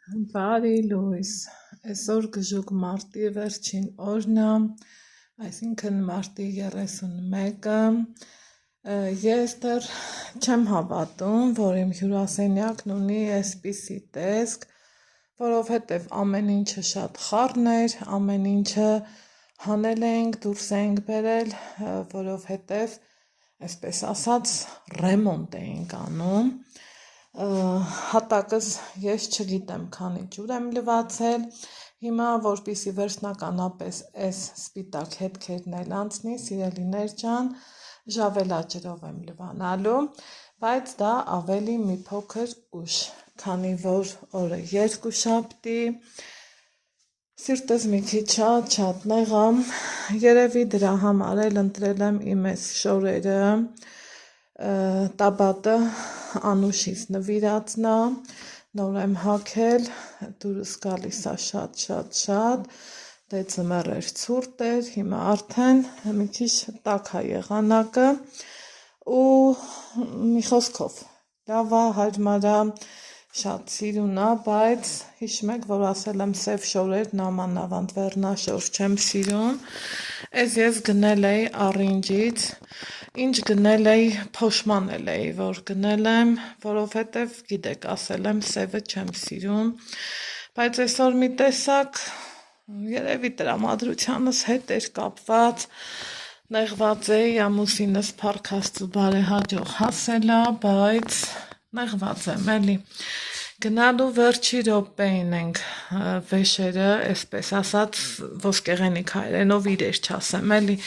Բարի լույս, այսօր գժուկ մարտի վերջին օրն է, այսինքն մարտի 31-ը, ես դեռ չեմ հավատում, որ իմ հյուրասենյակն ունի այսպիսի տեսք, որովհետև ամեն ինչը շատ խառն էր, ամեն ինչը հանել էինք, դուրս էինք բերել, որովհետև, այսպես ասած, ռեմոնտ էինք անում, հատակս ես չգիտեմ քանի ջուր եմ լվացել, հիմա որպիսի վերջնականապես այս սպիտակ հետքերն էլ անցնի, սիրելիներ ջան, ժավելաջրով եմ լվանալու, բայց դա ավելի մի փոքր ուշ, քանի որ օրը երկուշաբթի, սիրտս մի քիչ շատ նեղամ, երևի դրա համար էլ ընտրել եմ իմ այս շորերը, տաբատը Անուշից նվիրածն է, նոր եմ հագել, դուրս գալիս է շատ, դե ձմեռ էր ցուրտ էր, հիմա արդեն մի քիչ տաք է եղանակը ու մի խոսքով լավ է, հարմար է, շատ սիրուն է, բայց հիշում եք, որ ասել եմ սև շորերն ամանավանդ վերնաշոր չեմ սիրում, ես գնել էի առինջից, ինչ գնել էի, փոշմանել էի, որ գնել եմ, որովհետև գիտեք, ասել եմ սևը չեմ սիրում, բայց այսօր մի տեսակ, երևի տրամադրությանս հետ էր կապված, նեղված էի, ամուսինս փառք Աստծո բարեհաջող հասել է, բայց նեղված եմ էլի, գնալու վերջի րոպեին ենք վեշերը, այսպես ասած, ոսկեղենիկ հայերենով իրեր չասեմ, էլի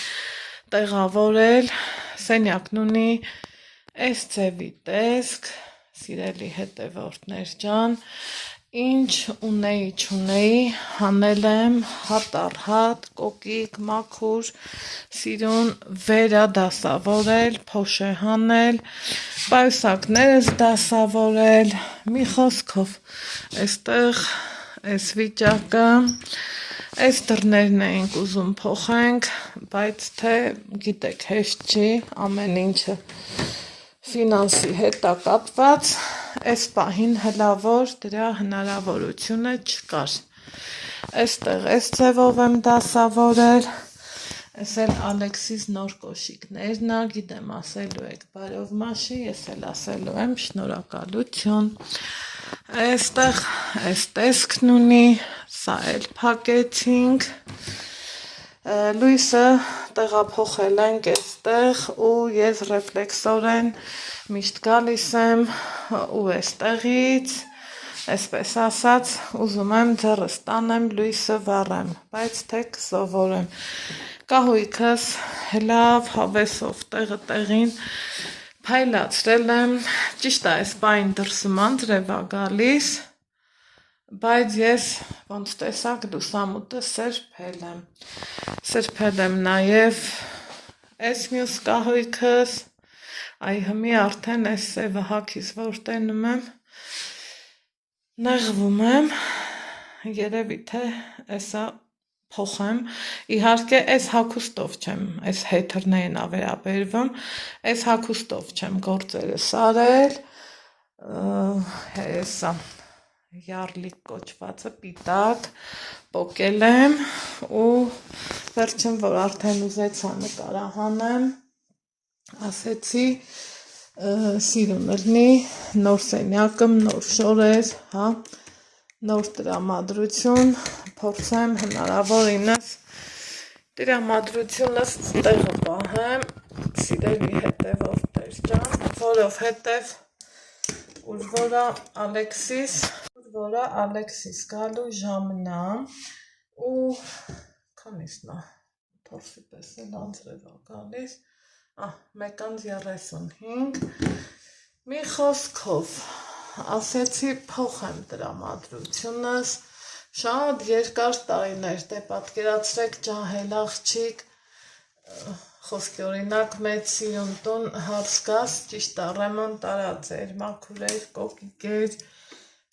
տեղավորել, սենյակն ունի այս ձևի տեսք, սիրելի հետևորդներ ջան, ինչ ունեի չունեի, հանել եմ հատ առ հատ, կոկիկ, մաքուր, սիրուն վերադասավորել, փոշե հանել, պայուսակներս դասավորել, մի խոսքով, այստեղ այս վիճակը, այս դռներն էինք ուզում փոխենք, բայց թե գիտեք հեշտ չի, ամեն ինչը ֆինանսի հետ է կապված, այս պահին հլավոր դրա հնարավորությունը չկար, այստեղ այս ձևով եմ դասավորել, այս էլ Ալեքսիս նոր կոշիկներն է, գիտեմ ասելու եք բարով մաշի, ես էլ ասելու եմ շնորհակալություն, այստեղ այս տեսքն ունի, սա էլ փակեցինք, լույսը տեղափոխել ենք այստեղ ու ես ռեֆլեքսորեն միշտ գալիս եմ ու այստեղից, այսպես ասած, ուզում եմ ձեռս տանեմ, լույսը վառեմ, բայց թե կսովորեմ, կահույքս լավ հավեսով տեղը տեղին փայլացրել եմ, ճիշտ է այս պահին դրսում անձրև է գալիս, բայց ես ոնց տեսակ լուսամուտը սրբել եմ նաև այս մյուս կահույքս, այ հմի արդեն այս սևը հագիս որ տենում եմ, նեղվում եմ, երևի թե այսա փոխեմ, իհարկե այս հագուստով չեմ, այս հետրներին ա վերաբերվում, այս հագուստով չեմ գործերը սարել, հեսա յարլիկ կոչվածը պիտակ պոկել եմ ու վերջում որ արդեն ուզեցա նկարահանեմ, ասեցի սիրուն ըլնի, նոր սենյակım, նոր շորեր, նոր տրամադրություն, փորձեմ հնարավորինս տրամադրությունս տեղը պահեմ, սիրելի հետևորդներ ջան, որովհետև ուր որը Ալեքսիս գալու ժամն է ու քանիսն է, թորսի պես էլ անձրև է գալիս, 1:35, մի խոսքով, ասեցի փոխեմ տրամադրությունս, շատ երկար տարիներ, դե պատկերացրեք ջահել աղջիկ, խոսքի օրինակ մեծ սիրուն տուն հարսկաս, ճիշտ է ռեմոնտ արած էր, մաքուր էր, կոկիկ էր,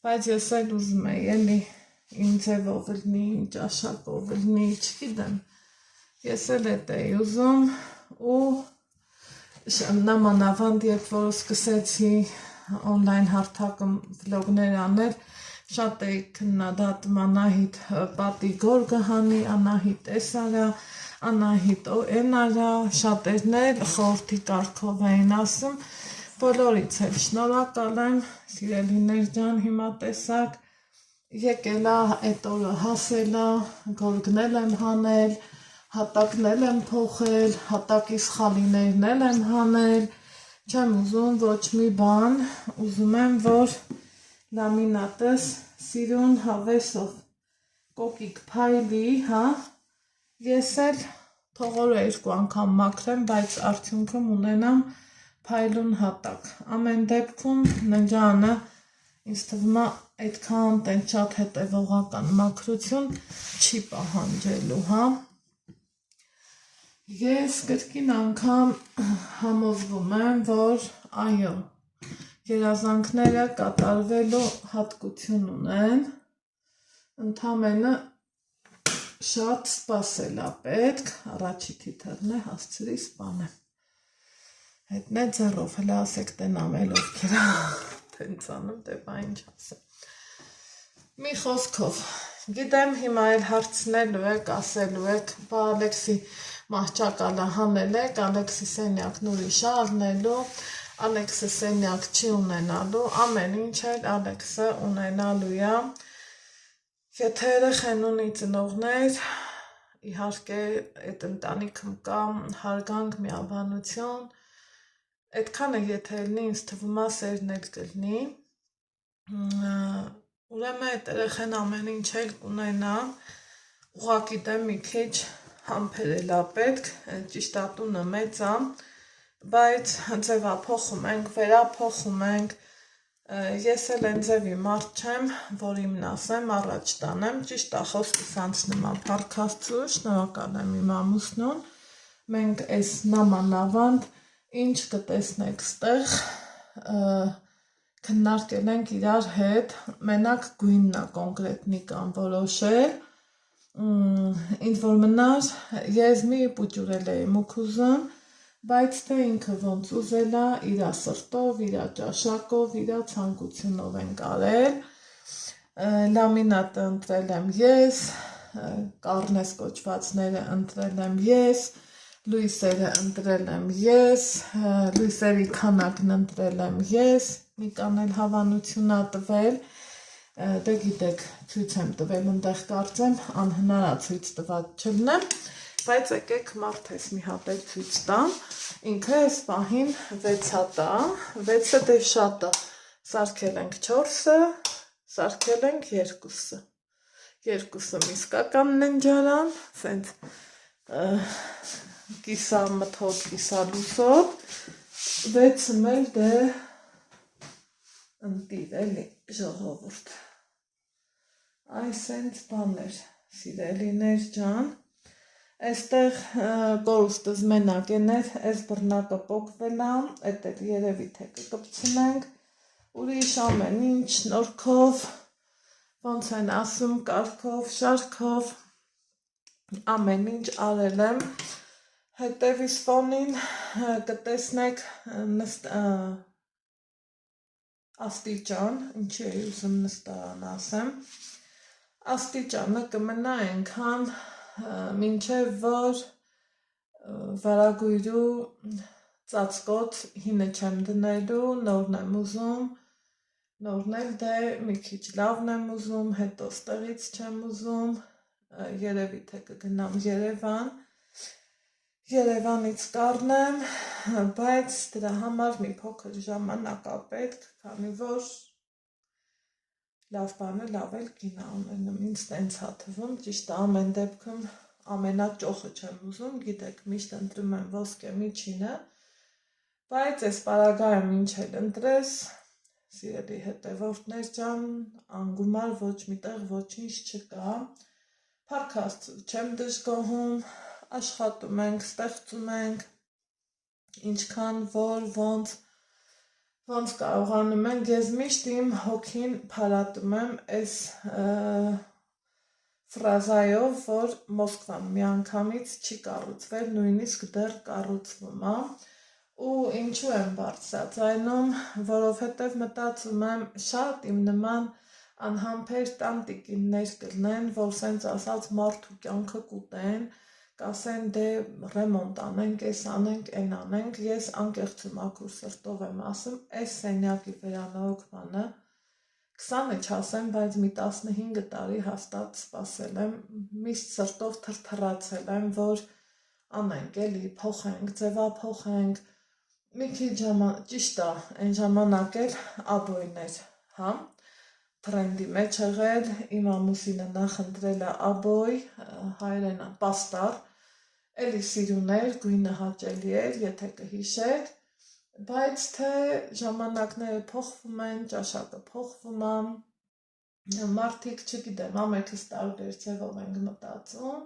բայց ես էլ ուզում էի էլի իմ ձևով լնի, իմ ճաշակով լնի, չգիտեմ, ես էլ էդ էի ուզում ու նամանավանդ երբ որ սկսեցի online հարթակում վլոգներ անել, շատ էի քննադատում Անահիտ պատի գորգը հանի, Անահիտ տեսարա, Անահիտ էնարա, շատերն էլ խորհրդի կարգով էին ասում, բոլորից էլ շնորհակալ եմ, սիրելիներ ջան, հիմա տեսակ, եկել է այդ օրը հասել է, գորգնել եմ հանել, հատակնել եմ փոխել, հատակի սխալիներն էլ եմ հանել, չեմ ուզում ոչ մի բան, ուզում եմ, որ լամինատս սիրուն հավեսով կոկիկ փայլի, հա, ես էլ թողորը 2 անգամ մաքրեմ, բայց արդյունքում ունենամ փայլուն հատակ, ամեն դեպքում ննջանը ինձ թվում է այդքան տենց շատ հետևողական մաքրություն չի պահանջելու, հա, ես կրկին անգամ համոզվում եմ, որ այո, երազանքները կատարվելու հատկություն ունեն, ընդամենը շատ սպասել է պետք, առաջի թիթեռն է հասցրի սպանեմ, հետն է ձեռով, հլը ասեք տենամել ովքերա, տենց անում, դե բա ինչ ասեմ, մի խոսքով, գիտեմ հիմա էլ հարցնելու եք, ասելու եք, բա Ալեքսի մահճակալը հանել եք, Ալեքսի սենյակն ուրիշ առնելու, Ալեքսը սենյակ չի ունենալու, ամեն ինչ էլ Ալեքսը ունենալու է, եթե երեխան ունի ծնողներ, իհարկե այդ ընտանիքում կա հարգանք, միաբանություն, այդքանը եթե լինի, ինձ թվում է սերն էլ կլինի, ուրեմն այդ երեխան ամեն ինչ էլ կունենա, ուղղակի դե մի քիչ համբերել է պետք, ճիշտ է տունը մեծ է, բայց ձևափոխում ենք, վերափոխում ենք, ես էլ են ձևի մարդ չեմ, որ իմն ասեմ, առաջ տանեմ, ճիշտ է խոսքս անցնում է Փառք Աստծո, շնորհակալ եմ իմ ամուսնուն, մենք այս նամանավանդ ինչ կտեսնեք ստեղ, քննարկել ենք իրար հետ, մենակ գույնն է կոնկրետնիկան որոշել, ինձ որ մնար, ես մի պուճուրել էի մուք ուզում, բայց թե ինքը ոնց ուզել է, իրա սրտով, իրա ճաշակով, իրա ցանկությունով ենք արել, լամինատը ընտրել եմ ես, կառնես կոչվածները ընտրել եմ ես, լույսերը ընտրել եմ ես, լույսերի քանակն ընտրել եմ ես, Միկան էլ հավանություն ա տվել, դե գիտեք, ցույց եմ տվել, ընդեղ կարծեմ, անհնար ա ցույց տված չլնեմ, բայց եկեք մարդես մի հատ էլ ցույց տամ, ինքը այս պահին 6 հատ է, 6-ը դե շատ է, սարքել ենք 4-ը, սարքել ենք 2-ը, 2-ը իսկական ննջարան, սենց կիսա մթոտ, կիսա լուսոտ, 6-ը մեր դե ընտիր էլի ժողովուրդ, այս սենց բաներ, սիրելիներ ջան, այստեղ կորուստս մենակ էներ, այս բռնակը պոկվել է, էդ էլ երևի թե կկպցնենք, ուրիշ ամեն ինչ նորքով, ոնց են ասում կարգով, շարքով, ամեն ինչ արել եմ, հետևիս ֆոնին կտեսնեք աստիճան, ինչի էի ուզում նստարան ասեմ, աստիճանը կմնա այնքան, մինչև որ վարագույրու ծածկոտ հինը չեմ դնելու, նորն եմ ուզում, նորն էլ դե մի քիչ լավն եմ ուզում, հետո ստեղից չեմ ուզում, երևի թե կգնամ Երևանից կառնեմ, բայց դրա համար մի փոքր ժամանակ ա պետք, քանի որ լավ բանը լավ էլ կին ա ունենում, ինձ տենց ա թվում, ճիշտ է ամեն դեպքում ամենաճոխը չեմ ուզում, գիտեք, միշտ ընտրում եմ ոսկե միջինը, բայց այս պարագայում ինչ էլ ընտրես, սիրելի հետևորդներ ջան, անգումար ոչ միտեղ ոչինչ չկա, Փառք Աստծո չեմ դժգոհում, աշխատում ենք, ստեղծում ենք, ինչքան որ ոնց կարողանում ենք, ես միշտ իմ հոգին փարատում եմ այս ֆրազայով, որ Մոսկվան միանգամից չի կառուցվել, նույնիսկ դեռ կառուցվում է, ու ինչու եմ բարձրացնում, որովհետև մտածում եմ շատ իմ նման անհամբեր տանտիկիններ կլնեն, որ սենց ասած մարդու կյանքը կուտեն, կասեն դե ռեմոնտ անենք, էս անենք, են անենք, ես անկեղծ մաքուր սրտով եմ ասում, այս սենյակի վերանորոգմանը 20-ը չասեմ, բայց մի 15 տարի հաստատ սպասել եմ, միշտ սրտով թրթռացել եմ, որ անենք, էլի փոխենք, ձևափոխենք, մի քիչ ճիշտ է, այն ժամանակ էլ աբոյն էր, հա, թրենդի մեջ եղել, իմ ամուսինը նախընտրել է աբոյ, հայերենը պաստար, էլի սիրուն էր, գույնը հաճելի էր, եթե կհիշեք, բայց թե ժամանակները փոխվում են, ճաշակը փոխվում է, մարդիկ չգիտեմ, ամենքս տարբեր ձևով ենք մտածում,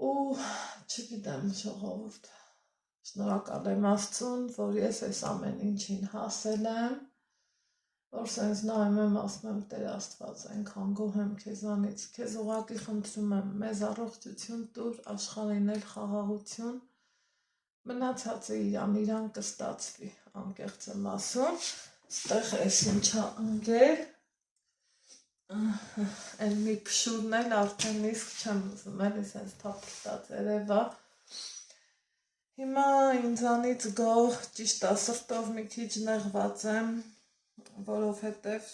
ու չգիտեմ ժողովուրդ, շնորհակալ եմ Աստծուն, որ ես այս ամեն ինչին հասել եմ, որ սենց նայում եմ, ասում եմ Տեր Աստված, այնքան գոհ եմ քեզանից, քեզ ուղղակի խնդրում եմ, մեզ առողջություն տուր, աշխարհին էլ խաղաղություն, մնացածը իրան կստացվի, անկեղծ եմ ասում, ստեղ էս ինչա ընկել, այն մի փշուրն էլ արդեն իսկ չեմ ուզում, էլի սենց թափրտած երևա, հիմա ինձանից գոհ, ճիշտ է, սրտով մի քիչ նեղված եմ, որովհետև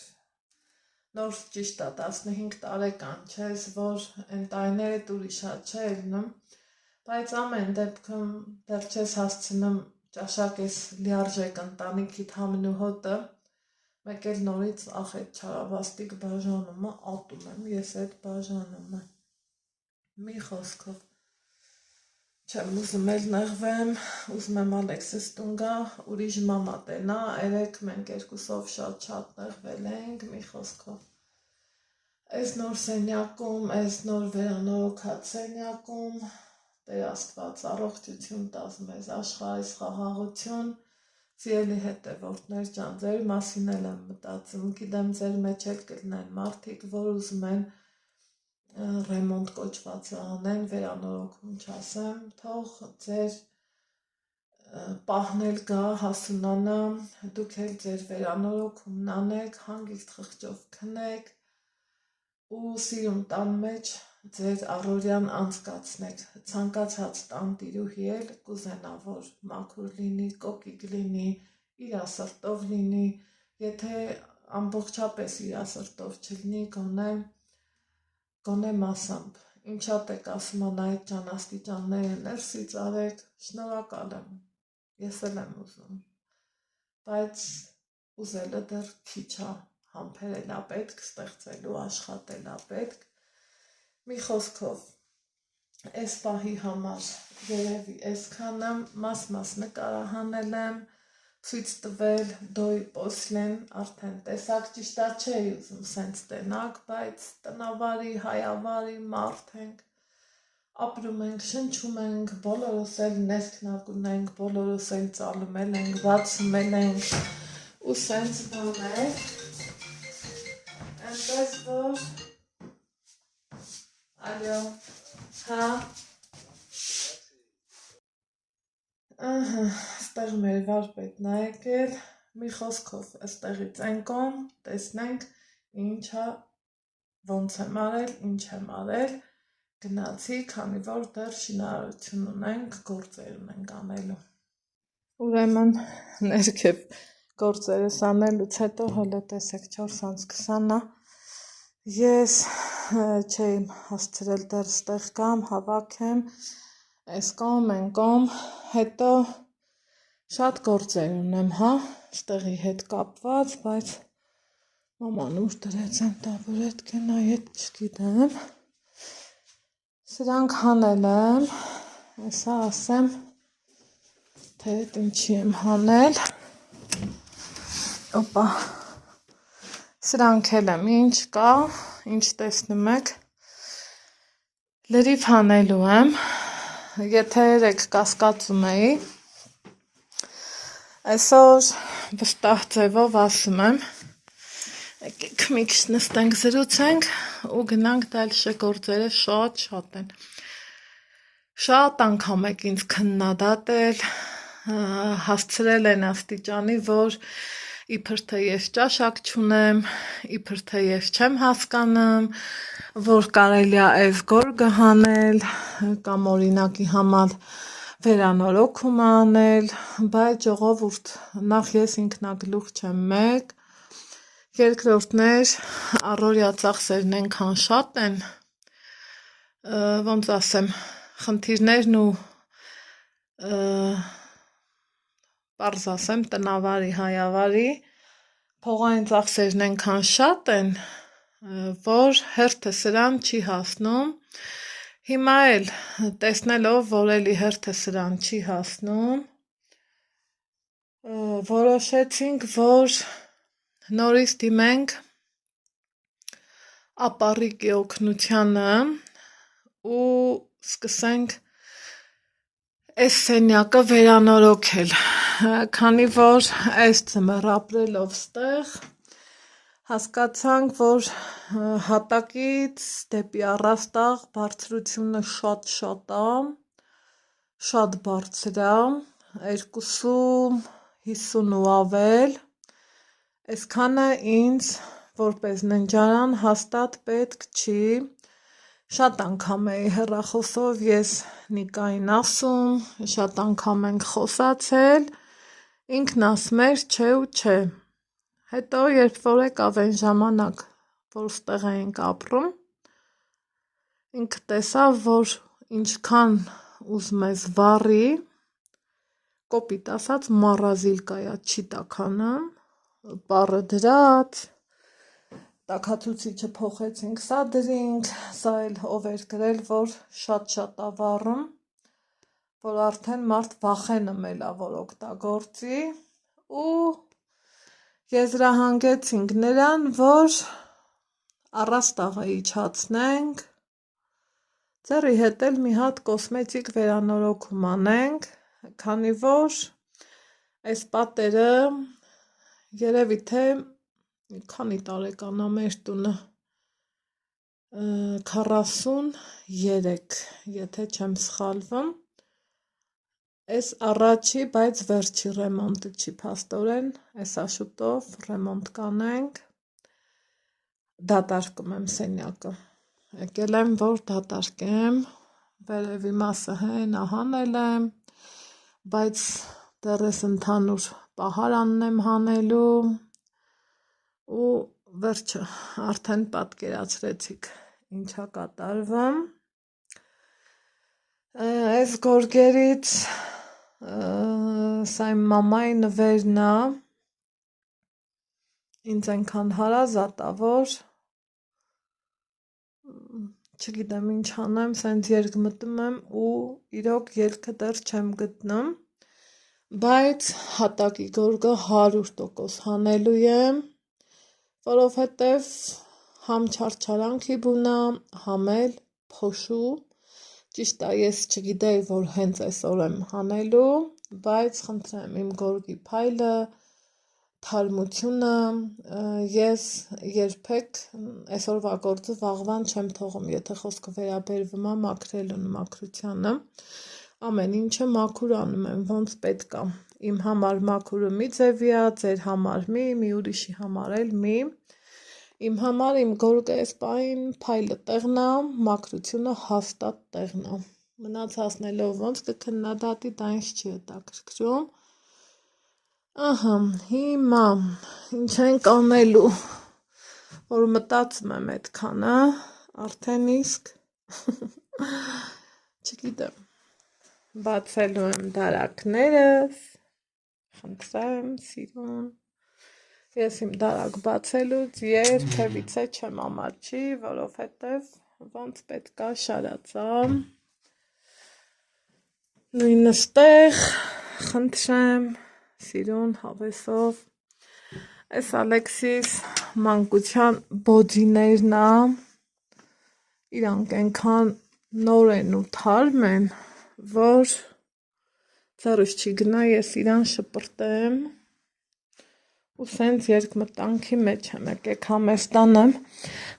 նոր ճիշտ է 15 տարեկան չես, որ այն տարիները ուրիշա չէ ելնում, բայց ամեն դեպքում դեռ չես հասցնում ճաշակ ես լիարժեք ընտանիքիդ համնու հոտը, մեկ էլ նորից ախետ չարավաստիկ բաժանումը ատում եմ, ես այդ բաժանումը, մի խոսքով, չեմ ուզում էլ նեղվեմ, ուզում եմ Ալեքսս տուն գա, ուրիշ մամա տենա, երեկ մենք երկուսով շատ նեղվել ենք, մի խոսքով, այս նոր սենյակում, այս նոր վերանորոգած սենյակում, Տեր Աստված առողջություն տաս մեզ, աշխարհիս խաղաղություն, սիրելի հետևորդներ ջան, ձեր մասին էլ եմ մտածում, գիտեմ ձեր մեջ էլ կլինեն մարդիկ, որ ուզում են ռեմոնտ կոչվածը անեն, վերանորոգում չասեմ, թող ձեր պահն էլ գա, հասունանա, դուք էլ ձեր վերանորոգումն անեք, հանգիստ խղճով քնեք ու սիրուն տան մեջ ձեր առօրյան անցկացնեք, ցանկացած տանտիրուհի էլ կուզենա, որ մաքուր լինի, կոկիկ լինի, իր սրտով լինի, եթե ամբողջապես իր սրտով չլինի, գոնե մասամբ, ինչատ եք ասում անայդ ջան աստիճանները ներսից արեք, շնորհակալ եմ, ես էլ եմ ուզում, բայց ուզելը դեռ քիչ է, համբերել է պետք, ստեղծելու աշխատել է պետք, մի խոսքով, այս պահի համար երևի այսքանը մաս նկարահանել եմ, ցույց տվել դոյ պոսլեն, արդեն տեսակ ճիշտա չէի ուզում սենց տենակ, բայց տնավարի, հայավարի մարդ ենք, ապրում ենք, շնչում ենք, բոլորս էլ ներքնակ ունենք, բոլորս էլ ծալումել ենք, բացումել ենք ու սենց բաներ, այնպես որ, ալյո, հա, ստեղ մեր վարպետն է եկել, մի խոսքով, ստեղից ենկոմ, տեսնենք, ինչա, ոնց եմ արել, ինչ եմ արել, գնացի, քանի որ դեռ շինարարություն ունենք, գործեր ունենք անելու։ Ուրեմն ներքև գործերս անելուց հետո հələ տեսեք 4:20-ը, ես չէի հասցրել դեռ ստեղ կամ հավաքեմ, այս կողմ, այն կողմ, հետո շատ գործեր ունեմ, հա, ստեղի հետ կապված, բայց մաման ուր դրեց են տաբուրետկեն, այդ չգիտեմ, սրանք հանել եմ, այսա ասեմ, թե այդ ինչի եմ հանել, օպա, սրանք էլ եմ, ինչ կա, ինչ տեսնում եք, լրիվ հանելու եմ, եթե երեք կասկածում էի, այսօր վստահ ձևով ասում եմ, եկեք մի քիչ նստենք զրուցենք ու գնանք դալշե գործերը շատ են, շատ անգամ եք ինձ քննադատել, հասցրել են աստիճանի, որ իբր թե ես ճաշակ չունեմ, իբր թե ես չեմ հասկանում, որ կարելի է այս գորգը հանել կամ օրինակի համար վերանորոգում անել, բայց ժողովուրդ, նախ ես ինքնագլուխ չեմ մեկ, երկրորդներ առօրյա ծախսերն այնքան շատ են, ոնց ասեմ, խնդիրներն ու պարզ ասեմ, տնավարի, հայավարի փողային ծախսերն այնքան շատ են, որ հերթը սրան չի հասնում։ Հիմա էլ տեսնելով, որ էլի հերթը սրան չի հասնում, որոշեցինք, որ նորից դիմենք ապառիկի օգնությանը ու սկսենք այս սենյակը վերանորոգել, քանի որ այս ձմեռ ապրելով ստեղ հասկացանք, որ հատակից դեպի առաստաղ բարձրությունը շատ է, շատ բարձր է, 250 ու ավել, այսքանը ինձ որպես ննջարան հաստատ պետք չի, շատ անգամ էի հեռախոսով ես Նիկային ասում, շատ անգամ ենք խոսացել, ինքն ասում էր չէ ու չէ, հետո երբ որ եկավ այն ժամանակ, որ ստեղ էինք ապրում, ինքը տեսավ, որ ինչքան ուզում ես վառի, կոպիտ ասած մառազիլկայա չի տաքանում, պառը դրած, տաքացուցիչը փոխեցինք, սա դրինք, սա էլ ով էր գրել, որ շատ է վառում, որ արդեն մարդ վախենում էլա, որ օգտագործի ու եզրահանգեցինք նրան, որ առաստաղը իջացնենք, ձեռի հետ էլ մի հատ կոսմետիկ վերանորոգում անենք, քանի որ այս պատերը երևի թե քանի տարեկան է մեր տունը 43, եթե չեմ սխալվում, այս առաջի, բայց վերջի ռեմոնտը չի փաստորեն, այս աշուտով ռեմոնտ կանենք, դատարկում եմ սենյակը, եկել եմ, որ դատարկեմ, վերևի մասը հենա հանել եմ, բայց դեռ ես ընդհանուր պահարանն եմ հանելու ու վերջը, արդեն պատկերացրեցիք ինչա կատարվում, այս գորգերից սա իմ մամայի նվերն է, ինձ այնքան հարազատ է, որ չգիտեմ ինչ անեմ, սենց երկմտում եմ ու իրոք ելքը դեռ չեմ գտնում, բայց հատակի գորգը 100% հանելու եմ, որովհետև համ չարչարանքի բուն է, համ էլ փոշու, ճիշտ է, ես չգիտեի, որ հենց այսօր եմ հանելու, բայց խնդրեմ իմ գորգի փայլը, թարմությունը, ես երբեք այսօրվա գործը վաղվան չեմ թողում, եթե խոսքը վերաբերվում է մաքրելուն, մաքրությանը, ամեն ինչը մաքուր անում եմ, ոնց պետք է, իմ համար մաքուրը մի ձևի է, ձեր համար մի ուրիշի համար էլ մի, իմ համար իմ գորգը այս պահին փայլը տեղն է, մաքրությունը հաստատ տեղն է, մնացածնելով ոնց կքննադատի, դա ինձ չի հետաքրքրում, ահա, հիմա, ինչ ենք անելու, որ մտածում եմ այդքանը, արդեն իսկ, չգիտեմ, բացելու եմ դարակներս, խնդրեմ, սիրուն, ես իմ դարակ բացելուց երբևիցե չեմ ամաչի, որովհետև ոնց պետք է շարածա, նույնը ստեղ, խնդրեմ, սիրուն, հավեսով, այս Ալեքսիս մանկության բոդիներն է, իրանք այնքան նոր են ու թարմ են, որ ձեռս չի գնա ես իրան շպրտեմ ու սենց երկմտանքի մեջ եմ, եկեք համես տանեմ,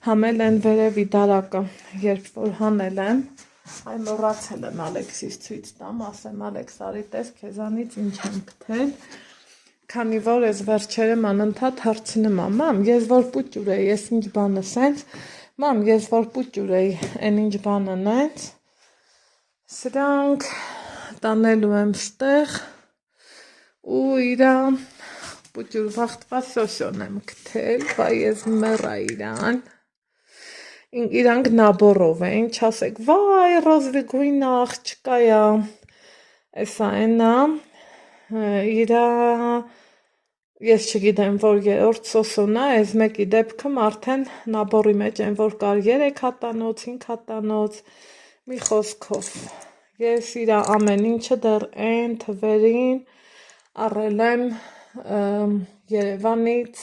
համել են վերևի դարակը, երբ որ հանել եմ, այ մոռացել եմ Ալեքսիս ցույց տամ, ասեմ Ալեքս արի տես քեզանից ինչ եմ գտել, Քանի որ ես վերջերս անընդհատ հարցնում եմ, մամ, ես որ պուճուր էի, ես ինչ բան ասենց, մամ, ես որ պուճուր էի, այն ինչ բան անենց, սրանք տանելու եմ ստեղ ու իրա պուճուր վաղտվա սոսոն եմ գտել, բա ես մեռա իրան, իրանք նաբորով էին, չասեք, վայ, ռոզվի գույնը աղջկա ա, էսա էնա, իրա, ես չգիտեմ, որ երորդ սոսոնա, ես մեկի դեպքում արդեն նաբորի մեջ են, որ կար 3 հատանոց, 5 հատանոց, մի խոսքով, ես իրա ամեն ինչը դեռ են թվերին առել եմ Երևանից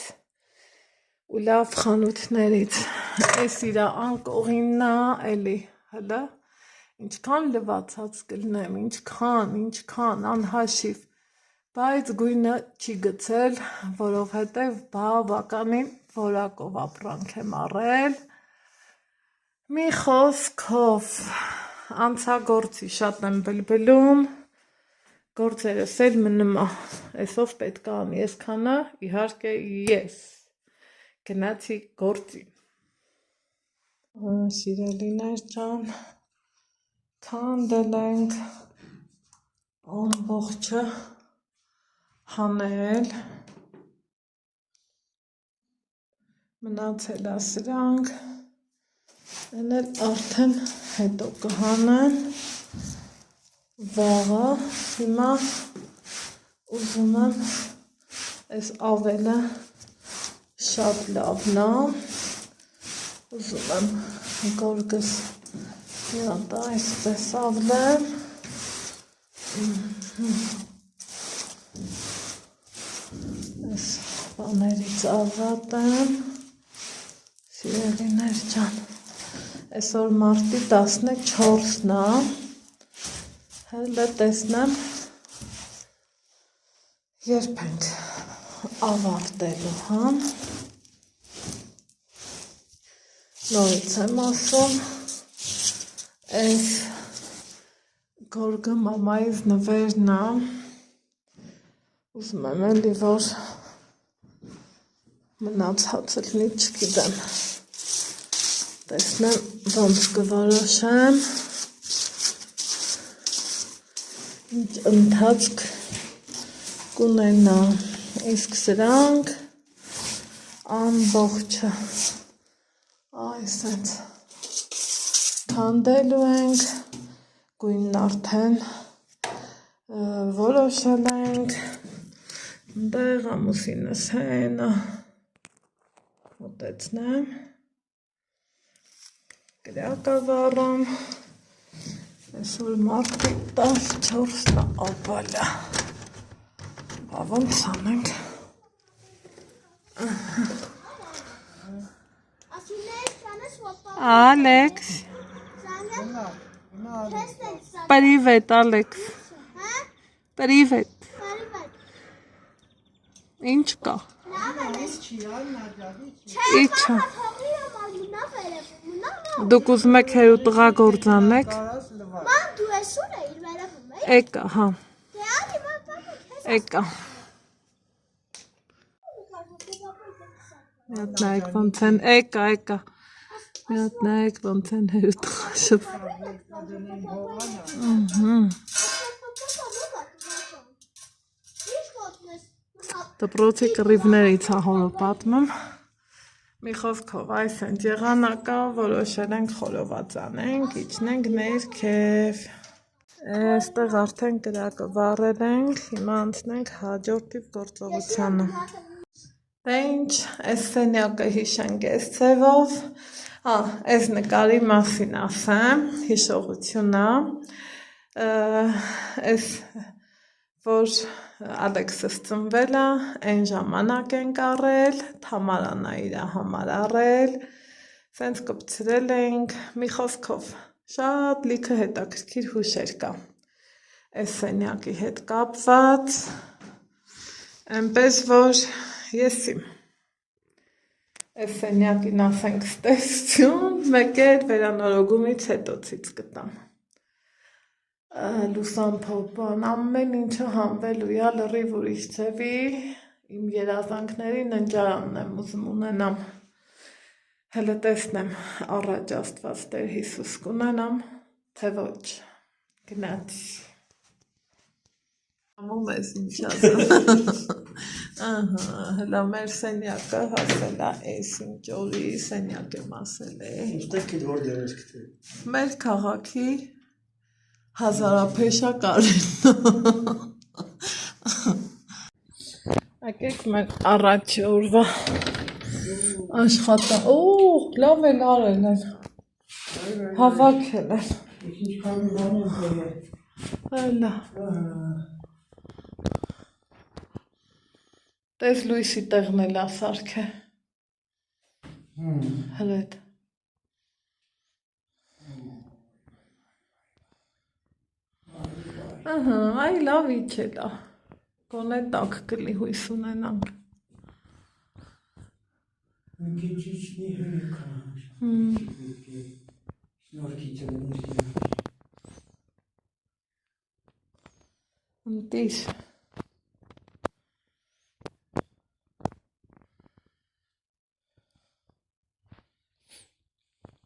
ու լավ խանութներից, ես իրա անկողիննա էլի, հլը, ինչքան լվացած կլնեմ, ինչքան անհաշիվ, բայց գույնը չի գցել, որովհետև բավականին որակով ապրանք եմ առել, մի խոսքով, անցագործի շատ եմ բլբլում, գործերս էլ մնում է, այսով պետք է անի, այսքանը իհարկե ես գնացի գործի, սիրելիներ ջան, քանդել ենք ամբողջը հանել, մնացել է սրանք, են էլ արդեն հետո կհանեն, վաղը, հիմա ուզում եմ այս ավելը շատ լավն է, ուզում եմ գորգս հատ այսպես ավլեմ, այս բաներից ավատեմ, սիրելիներ ջան, այսօր մարտի 14-ն է, հələ տեսնեմ, երբ ենք ավարտելու, հա, նորից եմ ասում, այս գորգը մամայից նվերն է, ուզում եմ էլի, որ մնացածը լինի, չգիտեմ, տեսնեմ, ոնց կորոշեմ, ինչ ընթացք կունենա, իսկ սրանք ամբողջը այսպես քանդելու ենք, գույնն արդեն որոշել ենք, դեղ ամուսինս հենը մոտեցնեմ, կրակը վառամ, այսօր մարտի 14-ն ապալա, բա ոնց անենք, Ալեքս, Привет, Алекс. Привет. Ինչ կա։ Իչա։ Դուք ուզում եք հերու տղա գործանեք։ Ման դու այսօր է իր վերևում է։ Եկա, հա։ Եկա։ Միատ նայեք ոնց են, եկա։ Միատ նայեք ոնց են հերու տղա շփ։ Դպրոցի կռիվներից ահորը պատմում, մի խոսքով այս են եղանակա, որոշել ենք խորոված անենք, իջնենք ներքև, այստեղ արդեն կրակը վառել ենք, հիմա անցնենք հաջորդիվ գործողությանը, դե ինչ, այս սենյակը հիշենք այս ձևով, այս նկարի մասին ասեմ, հիշողությունա, այս որ Ալեքսս ծնվել է, այն ժամանակ ենք առել, Թամարան է իր համար առել, սենց կպցրել ենք, մի խոսքով, շատ լիքը հետաքրքիր հուշեր կա, այս սենյակի հետ կապված, այնպես որ եսի, այս սենյակին ասենք ստեսություն, մեկ էլ վերանորոգումից հետո ցից կտամ, լուսամփոփան, ամեն ինչը հանվելու է լրիվ ուրիշ ձևի, իմ երազանքների ննջարանն եմ ուզում ունենամ, հələ տեսնեմ առաջ Աստված Տեր Հիսուս կունենամ, թե ոչ, գնացի։ Ամում ես ինչ ասում, հլա մեր սենյակը հասել է էս ինչ օրի սենյակ եմ ասել է։ Ուստեք իդ որ դերես կտե։ Մեր քաղաքի հազարափեշա կարեն։ Ակեք մեր առաջի օրվա աշխատա, լավ էլ արել են, հավաքել են։ Ինչ քանի բան եմ կորել։ Հլա։ Տես լույսի տեղն էլ ասարք է։ Հլետ։ Այ լավ իջել է, գոնե տակ կլի հույս ունենանք։ Մի քիչ իջնի հյուրքա։ Շնորհքից եմ Ընտիր։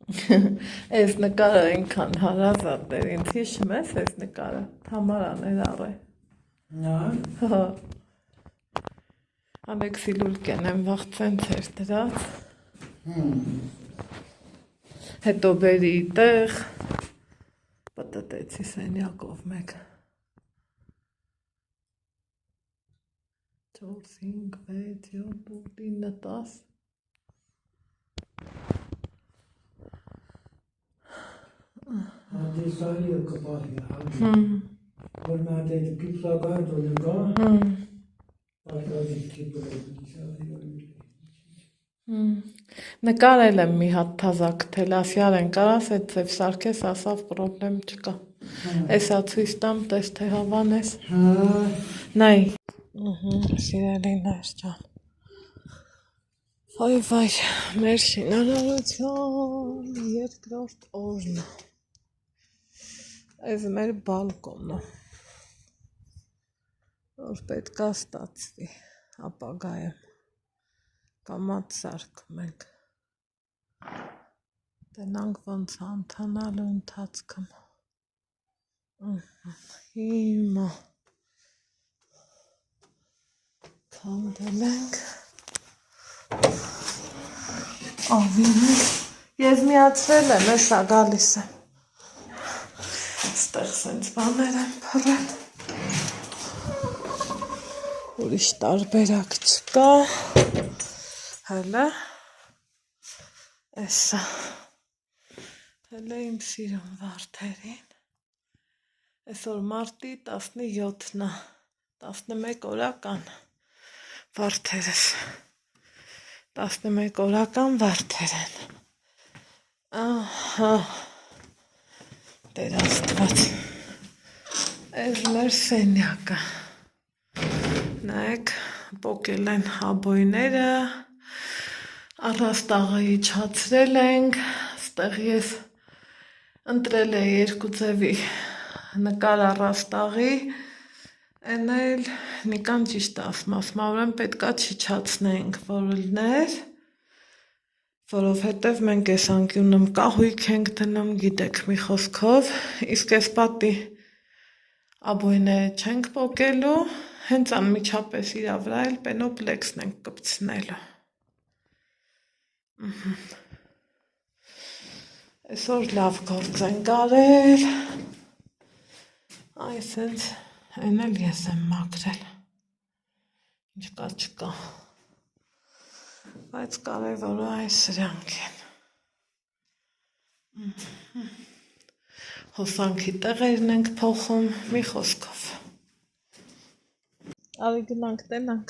Այս նկարը այնքան հարազատ էր, ինձ հիշում ես այս նկարը, Թամարան էր առե։ Նա։ Ալեքսի Լուրկեն եմ վաղցենց էր դրած։ Հետո բերի տեղ, պտտեցի սենյակով մեկ։ 4, 5, 6, 7, 8, 9, 10 Ադեսալի է կպահի, որ նա դետ պիպլակար դոլգա, պատրադիտ կիպլակի նկարել եմ մի հատ թազակ թելասյար են կարաս էտ ձև սարքես ասավ պրոբլեմ չկա, էսա ցույց տամ տես թե հավանես, նայ, սիրելիներ ջան, վայ, մեր շինարարության երկրորդ օրն է, այս մեր բալկոնը, որ պետքա ստացվի ապագայում, կամած սարքում ենք, տենանք ոնց անթանալու ընթացքում, հիմա քանդել ենք, ավինը, ես միացրել եմ, էսա գալիս եմ, ստեղ սենց բաներ եմ փռել, ուրիշ տարբերակ չկա, հələ, էսա, հələ իմ սիրուն վարդերին, այսօր մարտի 17-ն է, 11 օրական վարդերս, 11 օրական վարդեր են, ահա, Տեր Աստված, այս մեր սենյակը, նայեք, պոկել են հաբոյները, առաստաղը իջացրել ենք, ստեղ ես ընտրել է երկու ձևի նկար առաստաղի, են էլ նիկան ճիշտ ասում, ուրեմն պետքա չիջացնենք, որ լներ, որովհետև մենք այս անկյունում կահույք ենք դնում, գիտեք մի խոսքով, իսկ այս պատի աբոյները չենք պոկելու, հենց անմիջապես իրա վրա էլ պենոպլեքսն ենք կպցնելու։ Այսօր լավ գործ ենք արել, այ սենց, են էլ ես եմ մաքրել, ինչ կա չկա, բայց կարևորը այս սրանք են, հոսանքի տեղերն ենք փոխում, մի խոսքով, արի գնանք տենանք,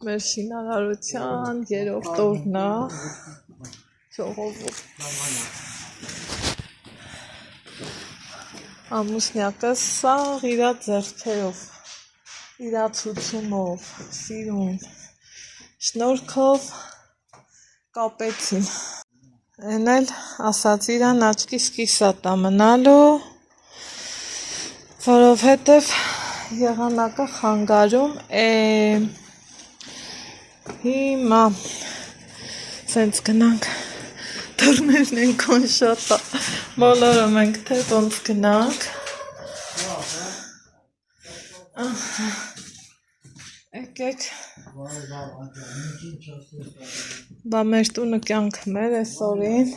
մեր շինարարության երրորդ օրն է, ժողովուրդ, ամուսնյակս սաղ իրա ձեռքերով, իրացությունով, սիրուն, շնորհքով կապեցին, են էլ ասաց իրան աչքիս կիսատ է մնալու, որովհետև եղանակը խանգարում է հիմա սենց գնանք դռներն են կոնշատա բոլորում ենք թե ոնց գնանք եկեք բա մեր տունը կյանքը մեր էսօրին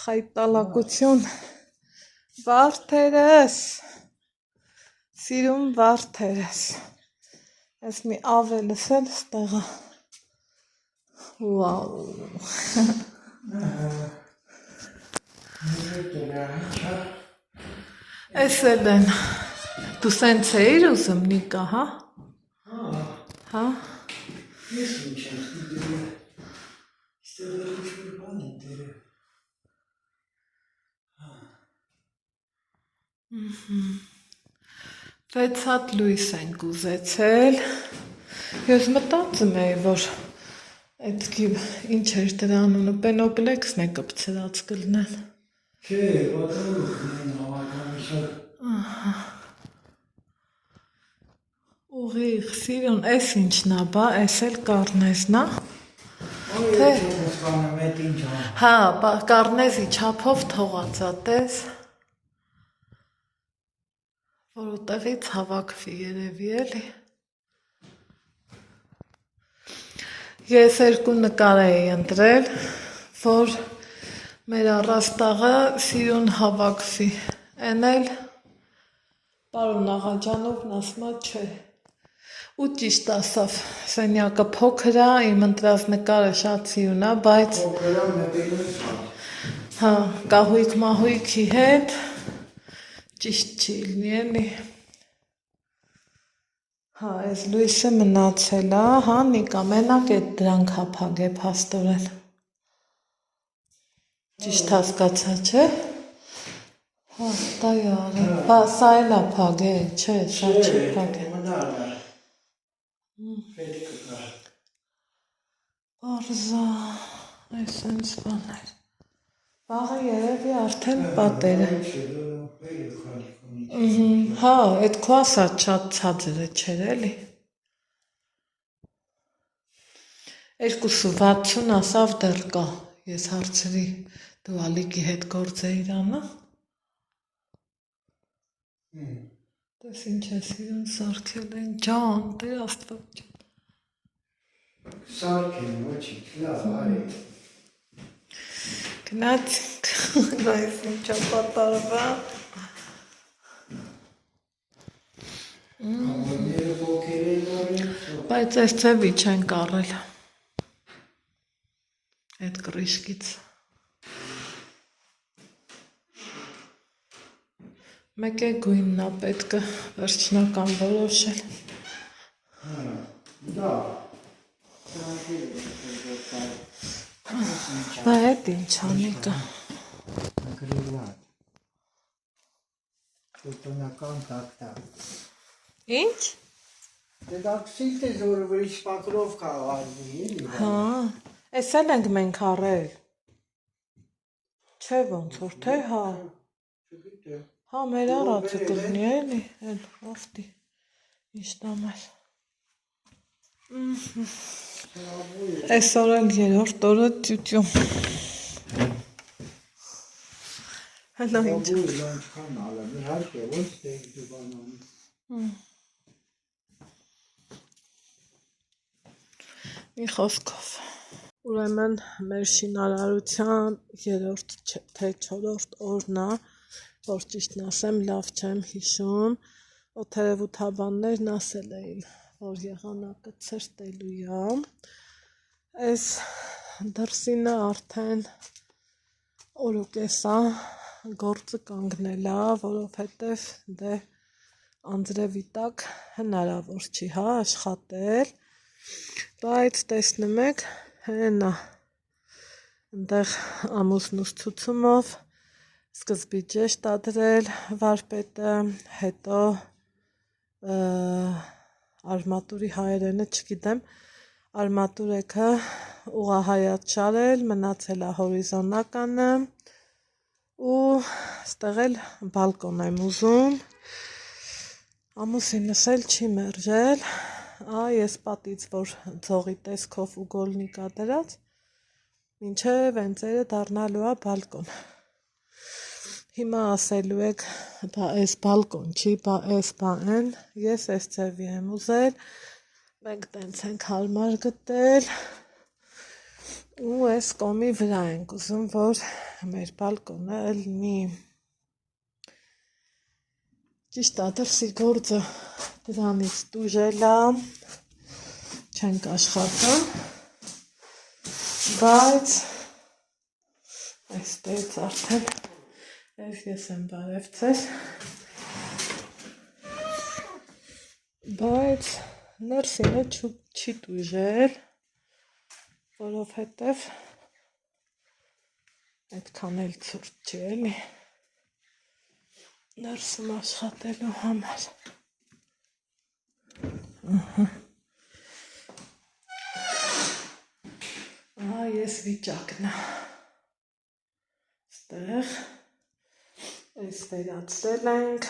խայտալակություն վարդերս սիրում վարդերս ես մի ավելս էլ ստեղա վաու Էս էլ են դու սենց էիր ուզում Նիկա հա հա Ես ինչ եմ ստիպել Ստեղ ինչ-որ բան է դերը Վեց հատ լույս ենք ուզեցել ես մտածում էի որ այդ ինչ էր դրա անունը պենոպլեքսն է կպցրած կլնեն Չէ, վատալուկն են հավականիշար Ուղիղ, սիրուն, էս ինչն ա բա, էս էլ կարնեզն ա Թե մետ ինչ Հա, կարնեզի չափով թողած ա տես որոտեղից հավաքվի երևի էլի Ես երկու նկար էի ընտրել, որ մեր առաստաղը սիրուն հավաքվի Են էլ պարոն Աղաջանովն ասում ա չէ Ու ճիշտ ասավ, սենյակը փոքր ա, իմ ընտրած նկարը շատ սիրուն ա, բայց հա, կահույք-մահույքի հետ ճիշտ չի լինի էլի Հա, այս լույսը մնացել ա, հա, Նիկա, մենակ էդ դրանք հա փագե փաստորեն Ճիշտ հասկացա, չէ Հա, դա յարը, բա սա էլ ա փագե, չէ, սա չի փագե Արզա, այս ընց բաներ Վաղը երևի արդեն պատերը Հա, էդ քո ասած շատ ցածրը չէր էլի 260 ասավ դեռ կա Ես հարցրի դու Ալիկի հետ գործ էիր անը Տես ինչ է սիրուն սարքել են ջան, Տեր Աստված ջան Սարք են, ոչինչ, լավ, արի Գնացինք, այս ինչա պատարվա Համոները բոքեր են արել Բայց այս ծևի չեն կարել Այդ կրիշկից Մեկ է գույնն ա պետքը վերջնական որոշել Դա Բա էդ ինչ անիկա Գրիլատ Տոնական տակտա Ինչ? Դե դա քսիլտ է զորը վրի շպակրովկա արվի էլի Հա, էս էլ ենք մենք առել Չէ ոնց որ թե հա Չգիտեմ Հա մեր առածը կլինի էլի էլ ավտի Իշտամել Այսօր էլ երորդ օրը տյությում Հլո ինչ Լանչքան ալը մի հարկ է ոնց դեք դու բանանում Մի խոսքով Ուրեմն մեր շինարարության երորդ թե չորրորդ օրն ա որ ճիշտն ասեմ լավ չեմ հիշում օթերևութաբաններն ասել էին որ եղանակը ցրտելու ա այս դրսինը արդեն օրոկես ա գործը կանգնել ա որովհետև դե անձրևի տակ հնարավոր չի հա աշխատել բայց տեսնում եք հենա այնտեղ ամուսնուս ցուցումով սկզբի ջեշտ ա դրել վարպետը հետո արմատուրի հայերենը չգիտեմ արմատուրեքը ուղղահայաց շարել մնացել ա հորիզոնականը ու ստեղ էլ բալկոն եմ ուզում, ամուսինս էլ չի մերժել, ես պատից որ ձողի տեսքով ու գոլնիկա դրած, մինչև ընձերը դառնալու է բալկոն։ Հիմա ասելու եք, բա այս բալկոն չի, բա այս բա են, ես այս ձևի եմ ուզել, մենք տենց ենք հարմար գտել, ու այս կոմի վրա ենք ուզում, որ մեր բալկոնը լինի։ Ճիշտ է, դրսի գործը դրանից տուժել է, չենք աշխատում, բայց այստեղից արդեն ես եմ բարևցել, բայց ներսինը չի տուժել, որովհետև այդքան էլ ցուրտ չի էլի ներսում աշխատելու համար։ Ես վիճակն է ստեղ այս վերացրել ենք,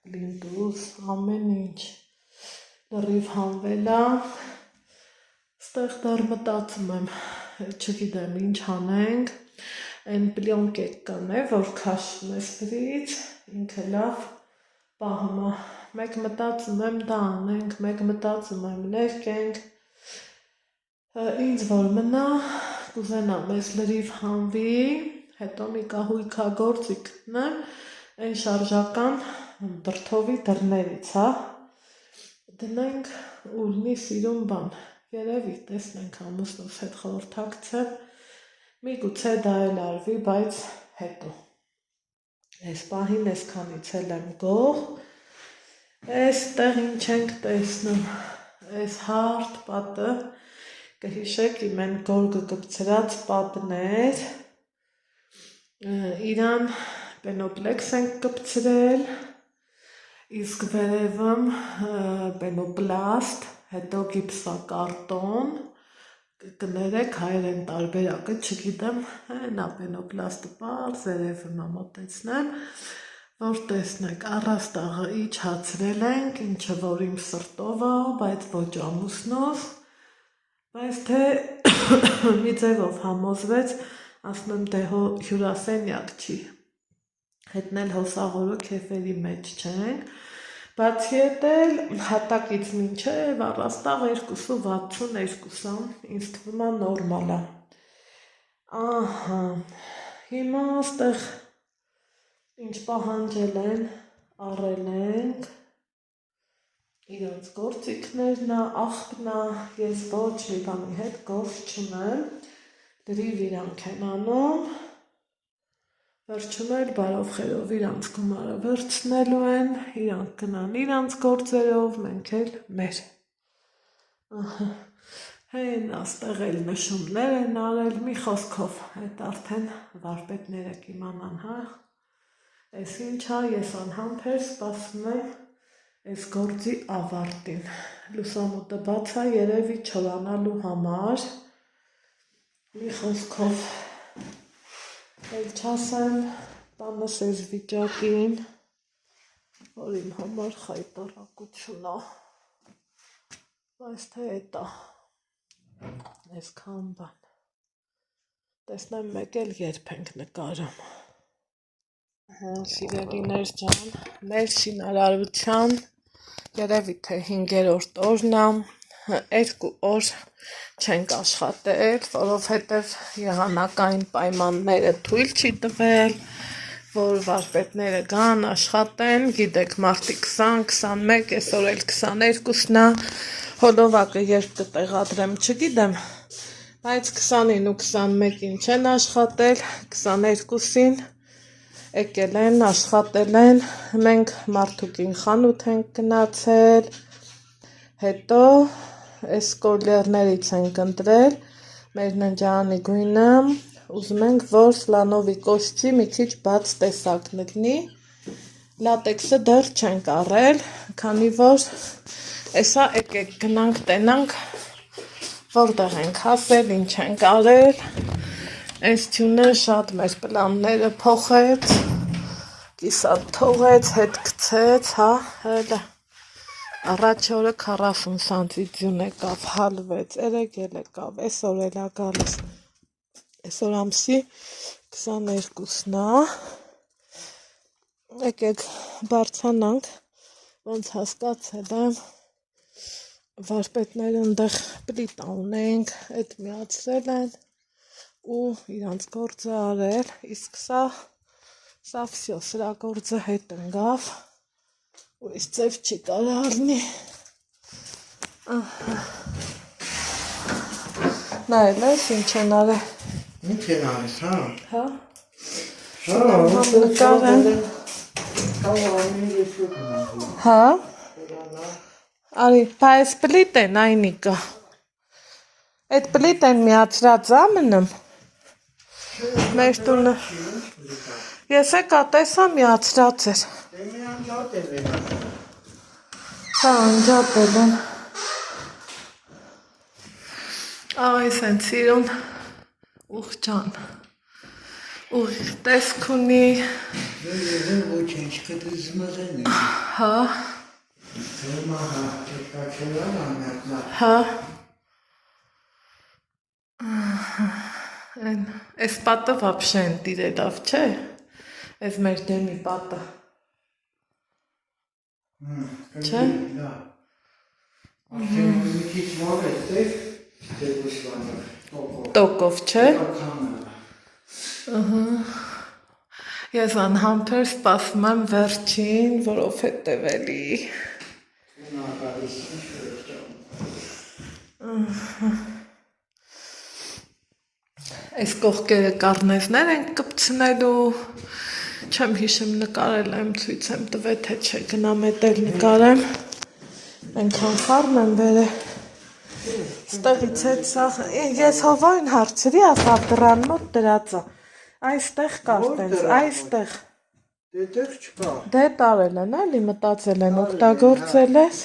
բլինդուս, ամեն ինչ լրիվ հանվել է, ստեղ դեռ մտածում եմ, չգիտեմ ինչ անենք, այն պլյոնկեկ կան է, որ քաշում ես վրից, ինքը լավ պահում է, մեկ մտածում եմ դա անենք, մեկ մտածում եմ ներկենք, ինձ որ մնա, կուզենամ ես լրիվ հանվի, հետո մի կահույքագործի գտնեմ, այն շարժական դրթովի դռներից, դնենք ու լինի սիրուն բան, երևի տեսնենք ամուսնուս հետ խորհրդակցեմ, միգուցե դա էլ արվի, բայց հետո, այս պահին այսքանից էլ եմ գող, այստեղ ինչ ենք տեսնում, այս հարթ պատը, կհիշեք իմ են գորգը կպցրած պատներ, իրան պենոպլեքս ենք կպցրել, իսկ վերևում պենոպլաստ, հետո գիպսակարտոն, կներեք հայերեն տարբերակը, չգիտեմ, նա պենոպլաստը պարզ վերևում մոտեցնեմ, որ տեսնեք, առաստաղը իջացրել ենք, ինչը որ իմ սրտով է, բայց ոչ ամուսնով, բայց թե մի ձևով համոզվեց, ասում եմ դե հյուրասենյակ չի, հետնել հոսաղորը քեֆերի մեջ չենք, բացի հետ էլ հատակից մինչև առաստաղ 2.62, ինձ թվում է նորմալ է, հիմա ստեղ ինչ պահանջել են, առել ենք, իրանց գործիքներն է, աղբն է, ես ոչ մի բանի հետ գործ չունեմ, դրիվ իրանք են անում, վերջում էլ բարով խերով իրանց գումարը վերցնելու են, իրանք գնան իրանց գործերով, մենք էլ մեր, հեն աստեղ էլ նշումներ են արել, մի խոսքով, այդ արդեն վարպետները կիմանան, այս ինչա, ես անհամբեր սպասում եմ այս գործի ավարտին, լուսամուտը բաց է երևի չորանալու համար, մի խոսքով, էլ չասեմ, տանս այս վիճակին, որ իմ համար խայտարակություն է, բայց թե էտ է, այսքան բան, տեսնեմ մեկ էլ երբ ենք նկարում, սիրելիներ ջան, մեր շինարարության երևի թե 5-րդ օրն է, 2 օր չենք աշխատել, որովհետև եղանակային պայմանները թույլ չի տվել, որ վարպետները գան, աշխատեն, գիտեք մարտի 20, 21, այսօր էլ 22-ն է, հոլովակը երբ կտեղադրեմ չգիտեմ, բայց 20-ին ու 21-ին չեն աշխատել, 22-ին եկել են, աշխատել են, մենք մարդուկին խանութ ենք գնացել, հետո այս կոլերներից ենք ընտրել, մեր ննջարանի գույնը, ուզում ենք, որ սլանովի կոշցի մի քիչ բաց տեսակն լինի, լատեքսը դեռ չենք առել, քանի որ էսա եկեք գնանք տենանք, որտեղ ենք հասել, ինչ ենք արել, Այս թյունը շատ մեր պլանները փոխեց, կիսատ թողեց, հետ գցեց, հա, հելը։ Առաջ օրը 40 սանտիդյուն եկավ, հալվեց, երեկ եկավ, այսօր էլ է գալիս, այսօր ամսի 22-ն է, եկեք բարձանանք, ոնց հասկացել եմ, վարպետները ընդեղ պլիտա ունենք, այդ միացրել են ու իրանց գործը արել, իսկ սա վсё, սրա գործը հետ ընկավ, ուրիշ ձև չի կարա առնի, նայել ես ինչ են արել, Ինչ են արես, հա? հա, Հա, հա, արի, պայս պլիտ են այնիկը, այդ պլիտ են միացրած ամնում, մեր տունը, ես եկա տեսա միացրած էր, հա, անջատել են, այս են սիրուն, ուղջան, ուղիղ տեսք ունի, ոչ ինչ կդզմզեն է, հա, հա, այս պատը վապշե են տիրելով, չէ, այս մեր դեմի պատը, չէ, տոկով, չէ, ես անհամբեր սպասում եմ վերջին, որովհետև էլի, այս կողքերը կարնեզներ ենք կպցնելու, չեմ հիշում նկարել եմ, ցույց եմ տվել, թե չէ գնամ էդ էլ նկարեմ, այնքան խառն եմ բերել, ստեղից հետ սաղ, ես հովային հարցրի, ասավ դրան մոտ դրածա, այստեղ կար տենց, այստեղ, Դետեղ չկա, դե տարել են, էլի մտածել են, օգտագործել ես,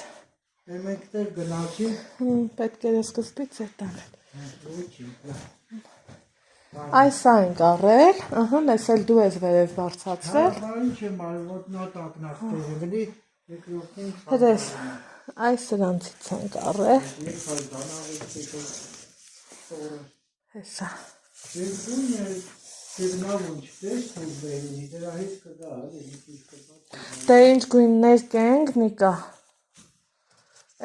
Մեկտեղ գնացի, պետք էր սկզբից է տարել, այս ենք առել, ես էլ դու ես վերև բարձացրել, ինչ եմ արել, որ նատակնախ տեղելի, հրես, այս սրանցից ենք առել, հեսա, դե ինչ գույններ կենք, նիկա,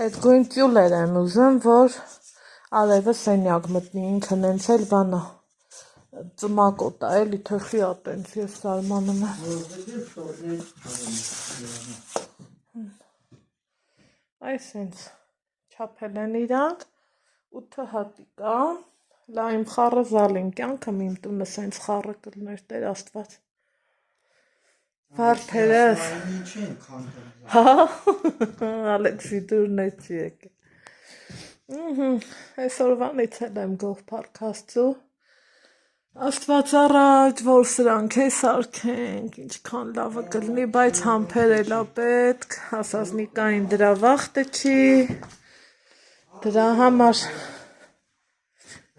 այդ գույն տյուլեր եմ ուզում, որ արևը սենյակ մտնի, ինքն ենց էլ բանա, ծմակոտ է, էլի թխի ատենց, ես զարմանում եմ, այս ենց չապել են իրանք, 8 հատիկ ա, լա իմ խառը զալին կյանքըմ իմ տունը սենց խառը կլներ տեր աստված, վարդերս, հա, ալեքսի դուրն է չի եկը, այսօրվանից էլ եմ գող պարկ հասցու, աստված առաջ, որ սրանք է սարքենք, ինչքան լավը կլնի, բայց համպեր էլա պետք, ասաս նիկային դրա վախտը չի, դրա համար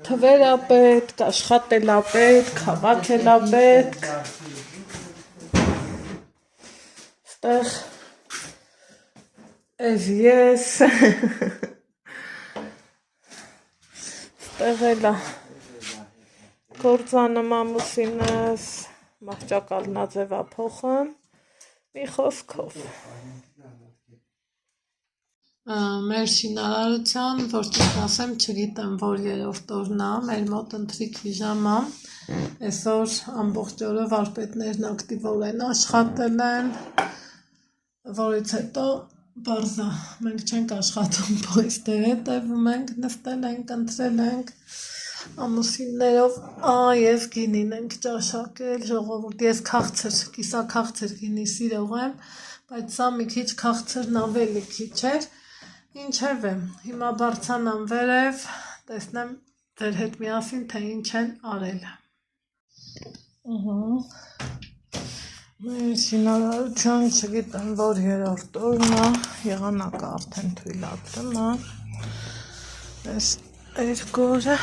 թվերա պետք, աշխատելա պետք, հավաքելա պետք, ստեղ ես ես, ստեղ էլա, գործանում ամուսինս, մահճակալնաձևա փոխն, մի խոսքով, մեր շինարարության, որ ճիշտ ասեմ, չգիտեմ, որ երրորդ օրն է, մեր մոտ ընթրիքի ժամ է, այսօր ամբողջ օրը վարպետներն ակտիվոր են աշխատել են, որից հետո բարձա, մենք չենք աշխատում, պոյստեր հետևում ենք, նստել ենք, ընտրել ենք, ամուսիններով, ես գինին ենք ճաշակել, ժողովուրդ, ես քաղցր, կիսաքաղցր գինի սիրող եմ, բայց սա մի քիչ քաղցրն ավելի քիչ էր, ինչև եմ, հիմա բարձանամ վերև, տեսնեմ ձեր հետ միասին, թե ինչ են արել։ Մեր շինարարության չգիտեմ, որ երրորդ օրն է, եղանակը արդեն թույլատրում է, այս երկու օրը,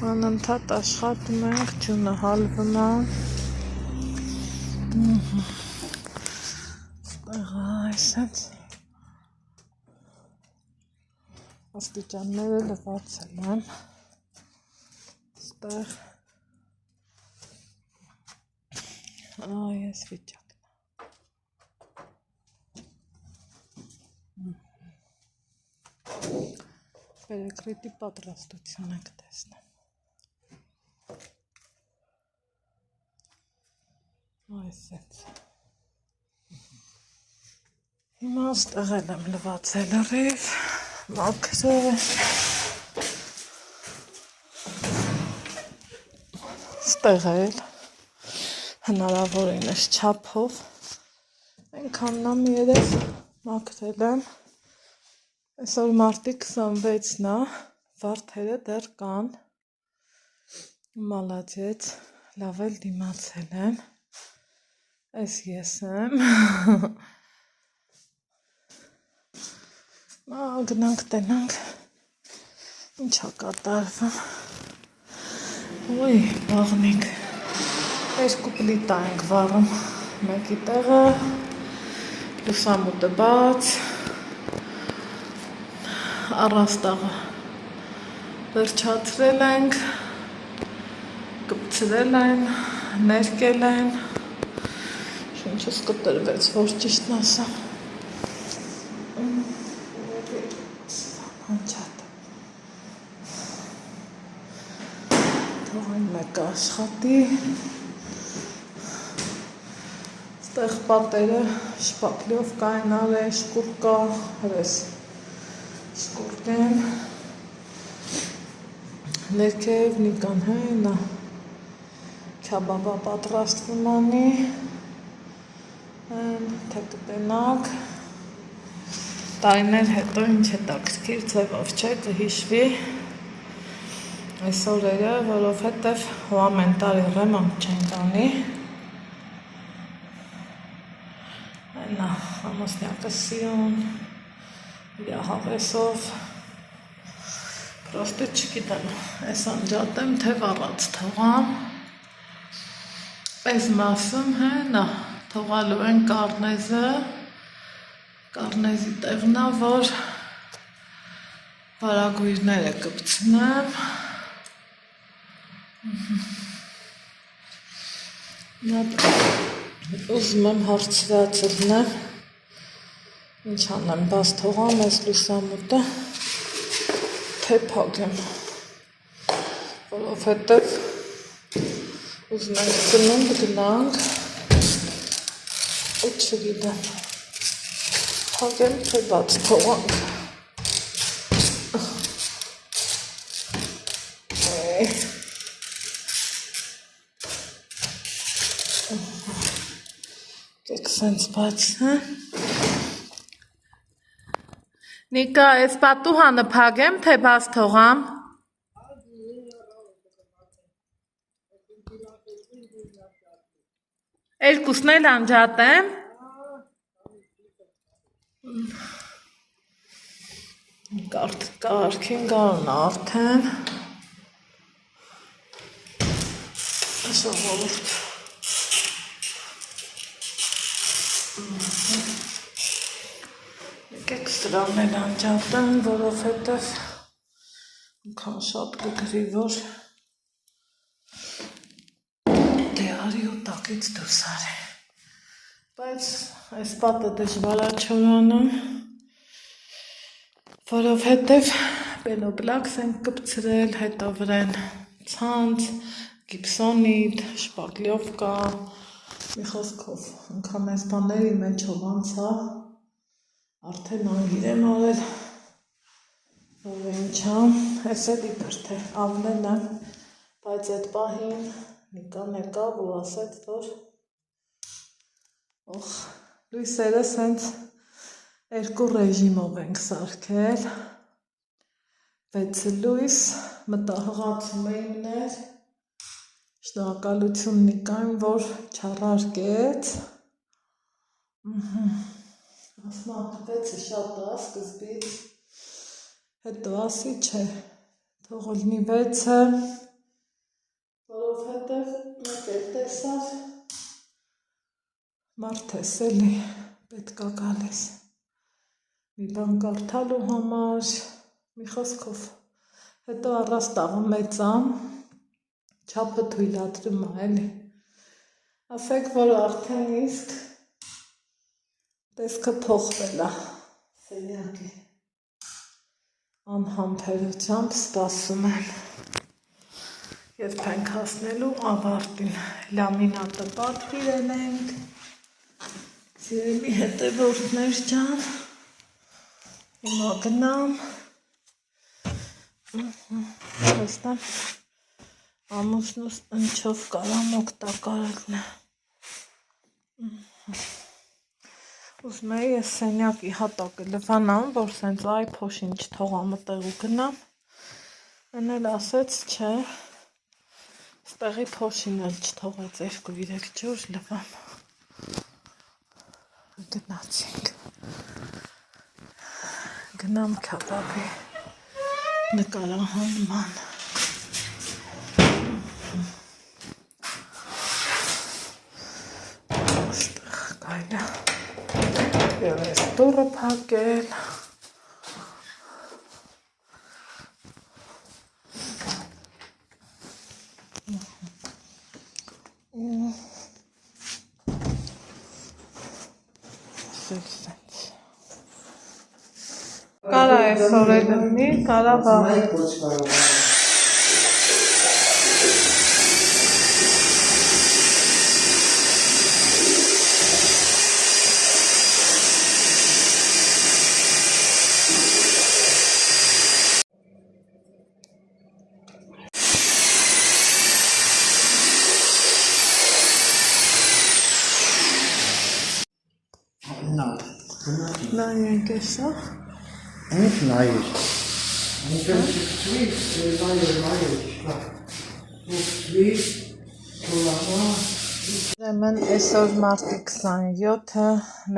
Անընդհատ աշխատում ենք, ջունը հալվում է։ Այսպես աստիճանները լվացել եմ։ Այստեղ այս վիճակն է։ Պերեկրիտի պատրաստությունը կտեսնեմ։ Այսպես։ Հիմա ստեղ եմ լվացել ռիվ, մաքրել։ Ստեղ էլ հնարավորինս չափով այնքանն եմ երես մաքրել եմ։ Այսօր մարտի 26-ն է, վարդերը դեռ կան։ Մալադեց, լավ էլ դիմացել են։ Այս ես եմ։ Գնանք տենանք, ինչա կատարվում։ Ոյ, բաղնիկ, 2 պլիտա ենք վառում, մեկի տեղը, լուսամուտը բաց, առաստաղը վերջացրել ենք, կպցրել են, ներկել են, շունչս կտրվեց, որ ճիշտն ասամ։ Թողին մեկը աշխատի, ստեղ պատերը շպակլյով կային արել, շկուր կա, հրես շկուրկ են, ներքև նիկան հենա, քյաբաբա պատրաստվում անի, թե կտենակ, տարիներ հետո ինչ հետաքրքիր ձևով չէ, կհիշվի այս օրերը, որովհետև հո ամեն տարի ռեմոնտ չենք անի։ Այնա ամուսնյակը սիրուն, իր հավեսով, պրոստը չգիտեմ, այս անջատեմ, թե վառած թողամ, այս մասում հենա, թողալու են կարնեզը, կարնեզի տեղնա, որ վարագույրները կպցնեմ, ուզում եմ հարցրացնեմ, ինչ անեմ, բաց թողամ այս լուսամուտը, թե փակեմ, որովհետև ուզում ենք գնում գնանք, ու չգիտեմ, փակեմ, թե բաց թողանք։ Կեք սենց բաց, հա։ Նիկա, այս պատուհանը փակեմ, թե բաց թողամ։ Երկուսն էլ անջատեմ։ Կարգին գարն արդեն։ Ժողովուրդ։ Եկեք սրան էլ անջատեմ, որովհետև ինքան շատ կգրի, որ դե արի ու տակից դուրս արի։ Բայց այս պատը դժվար է չորանում, որովհետև պենոպլաքս ենք կպցրել, հետո վրան ցանց, գիպսոնիտ, շպակլյով կա, մի խոսքով, անգամ այս բաների մեջով անցա, արդեն անգիր եմ արել, որ ինչա, ես էլ իբր թե ավնեն եմ, բայց այդ պահին Նիկան եկավ ու ասեց, որ լույսերը սենց 2 ռեժիմով ենք սարքել, 6 լույս, մտահղացում էիններ, շնորհակալություն Նիկային, որ չառարկեց, ասմա 6-ը շատ է սկզբից, հետո ասի չէ, թող լինի 6-ը, տեսար մարդ ես էլի պետք է գալիս մի բան կարդալու համար, մի խոսքով հետո առաստաղը մեծ է, չափը թույլատրում է էլի, ասեք, որ արդեն իսկ տեսքը փոխվել է սենյակի, անհամբերությամբ սպասում եմ, երբ ենք հասնելու ավարտին, լամինատը պատվիրել ենք, սիրելի հետևորդներ ջան, հիմա գնամ, հստան ամուսնուս ընչով կարամ օգտակարելն է, ուզում էի ես սենյակի հատակը լվանամ, որ սենց այ փոշին չթողամ տեղ ու գնամ, են էլ ասեց չէ, ստեղի փոշին էլ չթողեց 2-3 ջուր լվամ, գնացինք, գնամ քաբաբի նկարահանման, ստեղ կայլը, և ես դուրը փակել, Կարա այսօր էլ լինի, կարա վաղը։ Նա ենքես է։ Ենք նայր։ Այնքան չկցվի, նայր, ուկցվի, թոլավա։ Ուրեմն այսօր մարտի 27-ը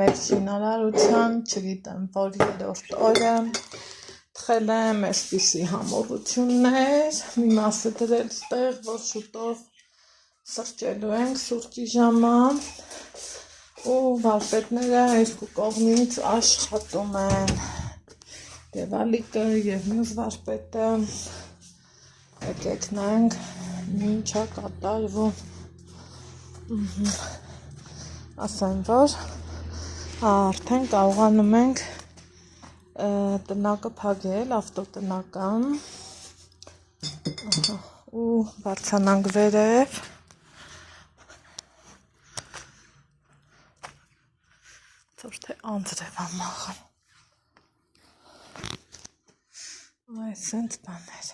մեր շինարարության, չգիտեմ, որ երրորդ օրը թխել եմ այսպիսի համոռություններ, մի մասը դրել ստեղ, որ շուտով սրճելու ենք սուրճի ժամը ու վարպետները երկու կողմից աշխատում են և Ալիկը և մյուս վարպետը եկեք նայենք ինչ է կատարվում ասեմ, որ արդեն կարողանում ենք տնակը փակել, ավտոտնական ու բարձրանանք վերև որ թե անձրև ամաղան այս սենց բաներ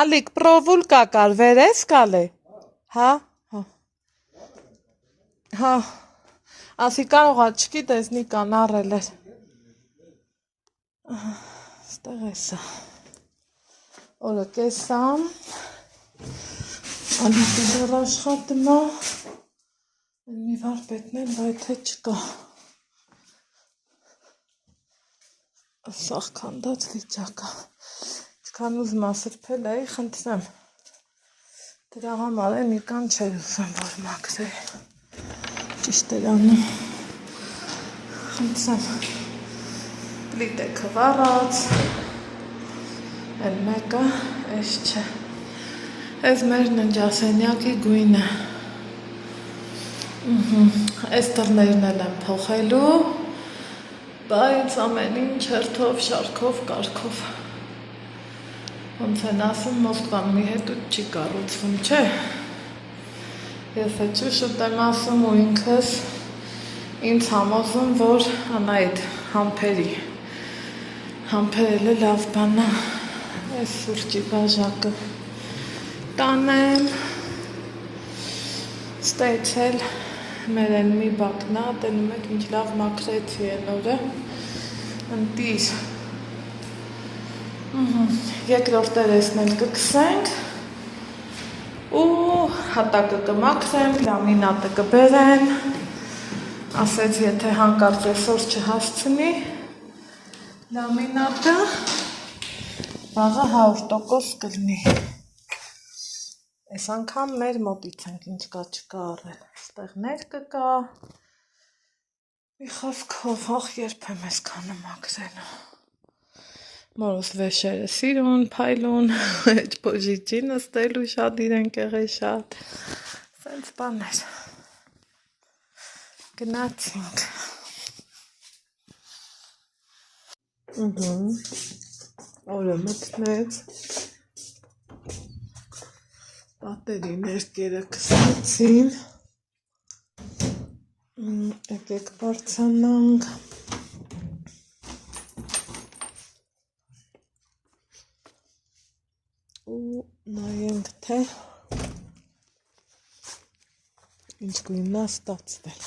Ալիկ, պրովուլկա կար, վերես կալ է, հա, հա, ասի կարողա չգիտես նիկան առել էր, ստեղ էսա, օրը կեսամ, Ալիկը դեռ աշխատում է, մի վարպետն էլ բայ թե չկա, սաղ քանդած վիճակա, չքան ուզում ասրպել էի, խնդրեմ, դրա համար է նիկան չեր ուզում, որ մաքրել, ճիշտ էր անում, խնդրեմ, պլիտ է քվարած, էլ մեկը, ես չէ, ես մեր ննջասենյակի գույնը, այս դռներն էլ եմ փոխելու, բայց ամեն ինչ հերթով, շարքով, կարգով, ոնց են ասում, Մոսկվան մի հետուտ չի կառուցվում, չէ, ես է ճուշուտ եմ ասում ու ինքս ինձ համոզում, որ անայդ համբերել է լավ բանա, այս սուրճի բաժակը տանեմ, ստեցել մեր են մի բակնա, տենում եք ինչ լավ մաքրեցի են օրը, ընտիր, երկրորդ երեսն էլ կքսենք ու հատակը կմաքրեմ, լամինատը կբերեն, ասեց եթե հանկարծ այսօր չհասցնի, լամինատը վաղը 100% կլինի, Այս անգամ մեր մոտից ենք ինչ կա չկա առել։ Այստեղ ներկը կա։ Մի խոսքով, ախ երբ եմ այսքան մաքրել։ Մորս վեշերը սիրուն, փայլուն, էջ պոժիջի նստելու շատ իրենք եղել շատ։ Սենց բաներ։ Գնացինք։ Օրը մտնեց։ Պատերի ներկերը կսեցին։ Եկեք բարձանանք։ Ու նայենք թե ինչ գույնն է ստացվել։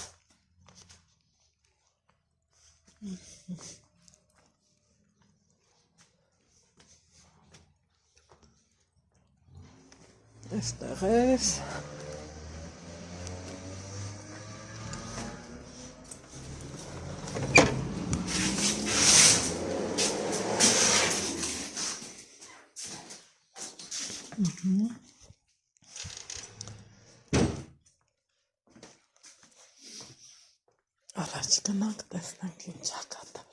Այստեղ ես։ Առաջ գնանք տեսնենք ինչ ա կատալ։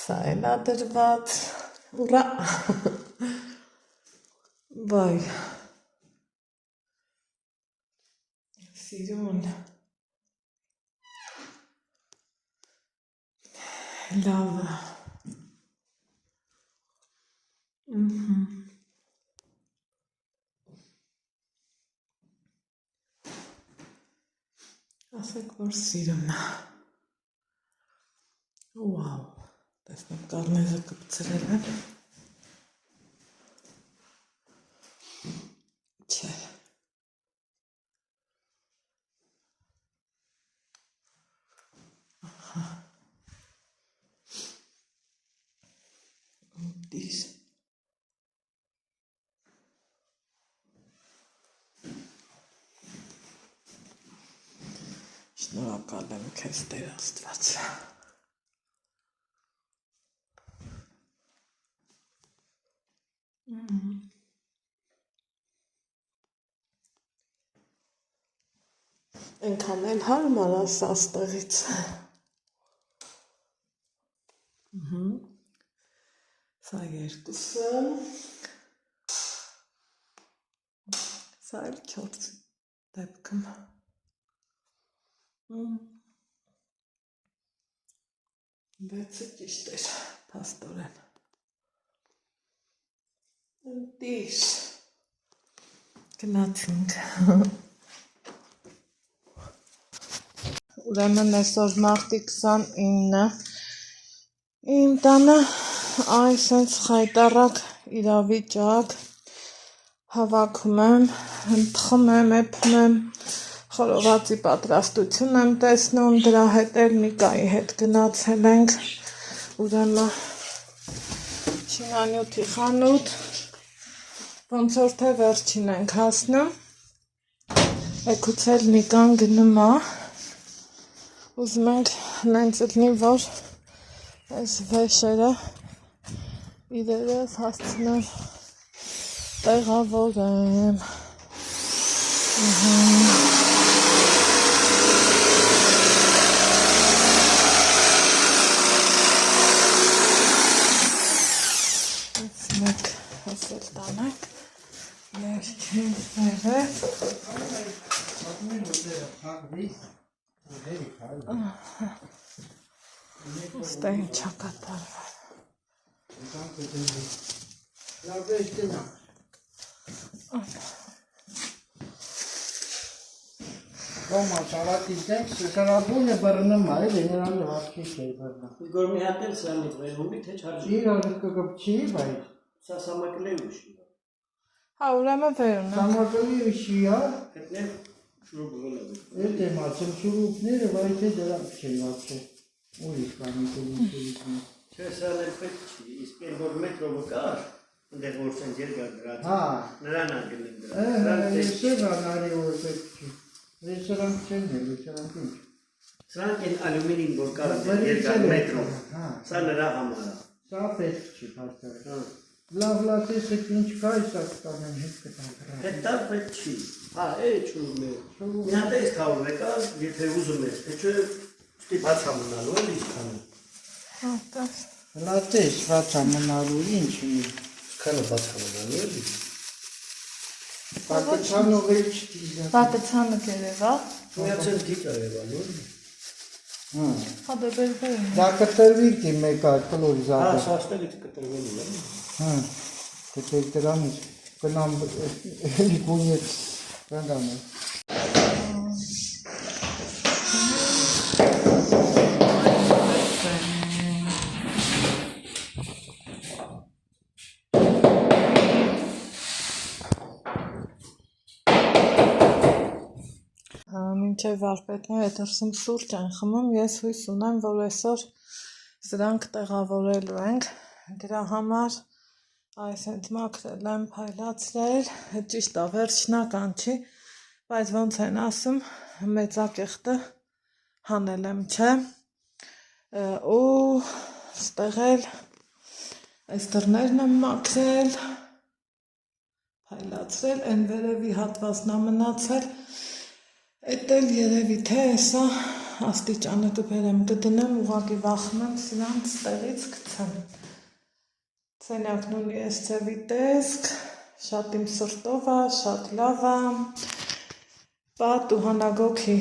Սա էլ ա դրված, ուրա, վայ, սիրուն, լավը, ասեք, որ սիրուն է, ուավ, տեսնեմ կարնեզը կպցրել են, չէ, դիս, շնորհակալ եմ քեզ Տեր Աստված։ Այնքան էլ հարմար է սա ստեղից։ Սա երկուսը, սա էլ 4 դեպքում։ Վեցը ճիշտ էր, փաստորեն։ Դիշ, գնացինք։ Ուրեմն այսօր մարտի 29-ը իմ տանը այսենց խայտառակ իրավիճակ հավաքում եմ, թխում եմ, էփում եմ, խորովածի պատրաստություն եմ տեսնում, դրա հետ էլ Նիկայի հետ գնացել ենք, ուրեմն շինանյութի խանութ, ոնց որ թե վերջին ենք հասնում, եկուց էլ Նիկան գնում է, ուզում ենք նենց լինի, որ այս վեշերը իրերս հասցնեմ տեղավորեմ։ Մեկ հասել տանենք, ներքին վերը։ Ոստե ինչա կատարվել։ Ոմա շարատի դենք, շարաբունը բռնում է, էլի նրան վարքի չէ բռնում։ Գոր մի հատ էլ սրանից վերումի, թե չարժի։ Իրար կգպչի, բայց։ Սա սամակլի ուշի։ Հա, ուրեմն վերում է։ Սամակլի ուշի է։ Հետներ շուրուկ գոլը։ Էդ եմ ասում շուրուկները, բայց թե դրանք չեն ապշե։ Ուրիշ բանի շուրուկները։ Չէ, սրան էլ պետք չի, իսկ են որ մետրովը կար, ընդեղ որ սենց երկար դրած։ Հա։ Նրան անգլին դրած։ Ես էլ անարի որ պետք չի։ Սրանք չեն էլ, սրանք ինչ։ Սրանք են ալյումինին, որ կարող են երկար մետրով։ Սա նրա համար է։ Սա պետք չի բարձր։ Լավ տեսեք ինչ կա սա կանեմ հետ կտամ։ Հետո պետք չի։ Հա, չուր մե։ Մի հատ էս թաղում եկա, եթե ուզում ես, թե չէ ստի բաց ամնալու էլ ինչ քանը։ Հա, տես։ Լատես բաց ամնալու ինչ ունի։ Քանը բաց ամնալու էլի։ Պատճանով էլ չդիզա։ Պատճանը կերևա։ Միացել գիտա Երևանում։ Հա, դե բերբեր։ Դա կտրվի դի մեկ այլ կլորի Հա, զատը։ սաստելի կտրվելու է։ Կտեք դրանից կնամ էլի գունյեց կնդամ է։ Մինչև վարպետները դրսում սուրճ են խմում, ես հույս ունեմ, որ այսօր սրանք տեղավորելու ենք, դրա համար այս հենց մաքրել եմ, փայլացրել, ճիշտ է, վերջնական չի, բայց ոնց են ասում, մեծակեղտը հանել եմ, չէ, ու ստեղել, այս դռներն եմ մաքրել, փայլացրել, են վերևի հատվածն է մնացել, Էդ էլ երևի թե հեսա աստիճանը կբերեմ, կդնեմ, ուղղակի վախնում սրանց տեղից գցեմ։ Սենյակն ունի այս ձևի տեսք, շատ իմ սրտով է, շատ լավ է։ Պատ ու հանագոքի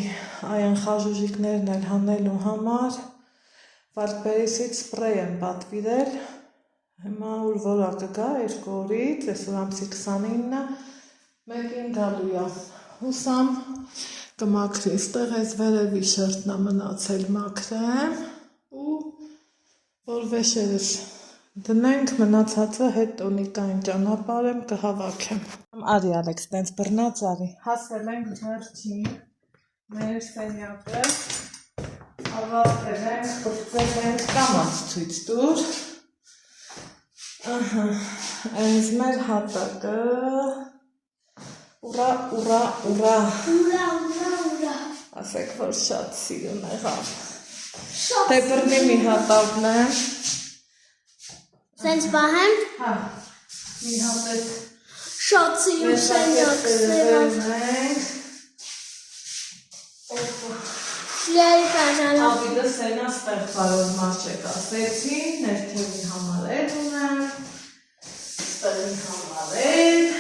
այն խաժուժիկներն էլ հանելու համար Վալդբերիսից սպրեյ եմ պատվիրել։ Հիմա ուր որակը գա 2 օրից, այսօր ամսի 29-ը, մեկին գալու է։ Հուսամ կմաքրի, ստեղ այս վերևի շերտն է մնացել մաքրեմ ու որ վեշերս դնենք մնացածը հետ տոնիկային ճանապարհեմ կհավաքեմ։ Արի Ալեքս, տենց բռնած արի։ Հասել ենք վերջին մեր սենյակը, ավարտել ենք, խփել ենք, կամաց ցույց տուր։ Ահա, այս մեր հատակը Ուրա, ուրա, ուրա։ Ուրա, ուրա, ուրա։ Ասեք, որ շատ սիրուն եղավ։ Դե բռնի մի հատակն է։ Սենց պահեմ։ Հա, մի հատ էդ Շատ սիրուն սենյակ սերավ։ Լերի կանալով։ Ավիդը սենա ստեղ բարով մաշեք ասեցի, ներքևի համար էլ ունեմ, ստեղի համար էլ,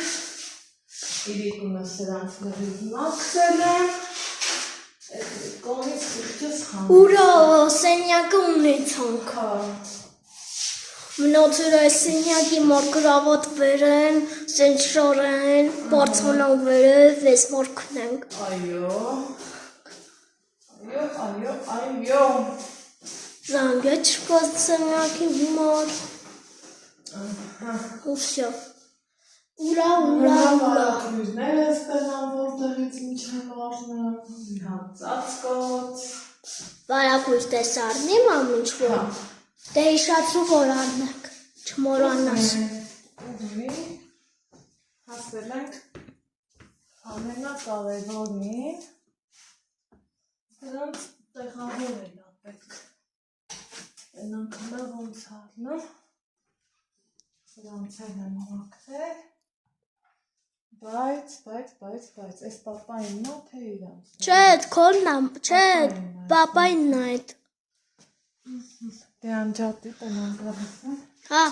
իրիկունը սրանց լրիվ մաքրել եմ, այդ կողմից խիղճս խանում։ Ուրա, սենյակը ունեցանք։ Մնացել այս սենյակի մոր գրավատ վերեն, սենց շարեն, բարձանանք վերև, ես մոր կնենք։ Այո, այո, այո, այո։ Զանգը չկոց սենյակի մոր։ Ուսյո։ Ուրա, ուրա, ուրա։ Քույրները ստենան որտեղից ինչ եմ առնում, մի հատ ծածկոց։ Վարակույր տեսարնի մամունչ որ։ Դե իշացրու որ արնեք, չմորանաս։ Ուղի, հասել ենք ամենակարևորին, դրանց տեղավորել է պետք, ենանք հնա ոնց արնում, սրանց են եմ մաքրել, բայց, այս պապայինն է, թե իրանց։ Չէ, քոննա, չէ, պապայինն է այդ։ Դե անջատի տնան գրասը։ Հա,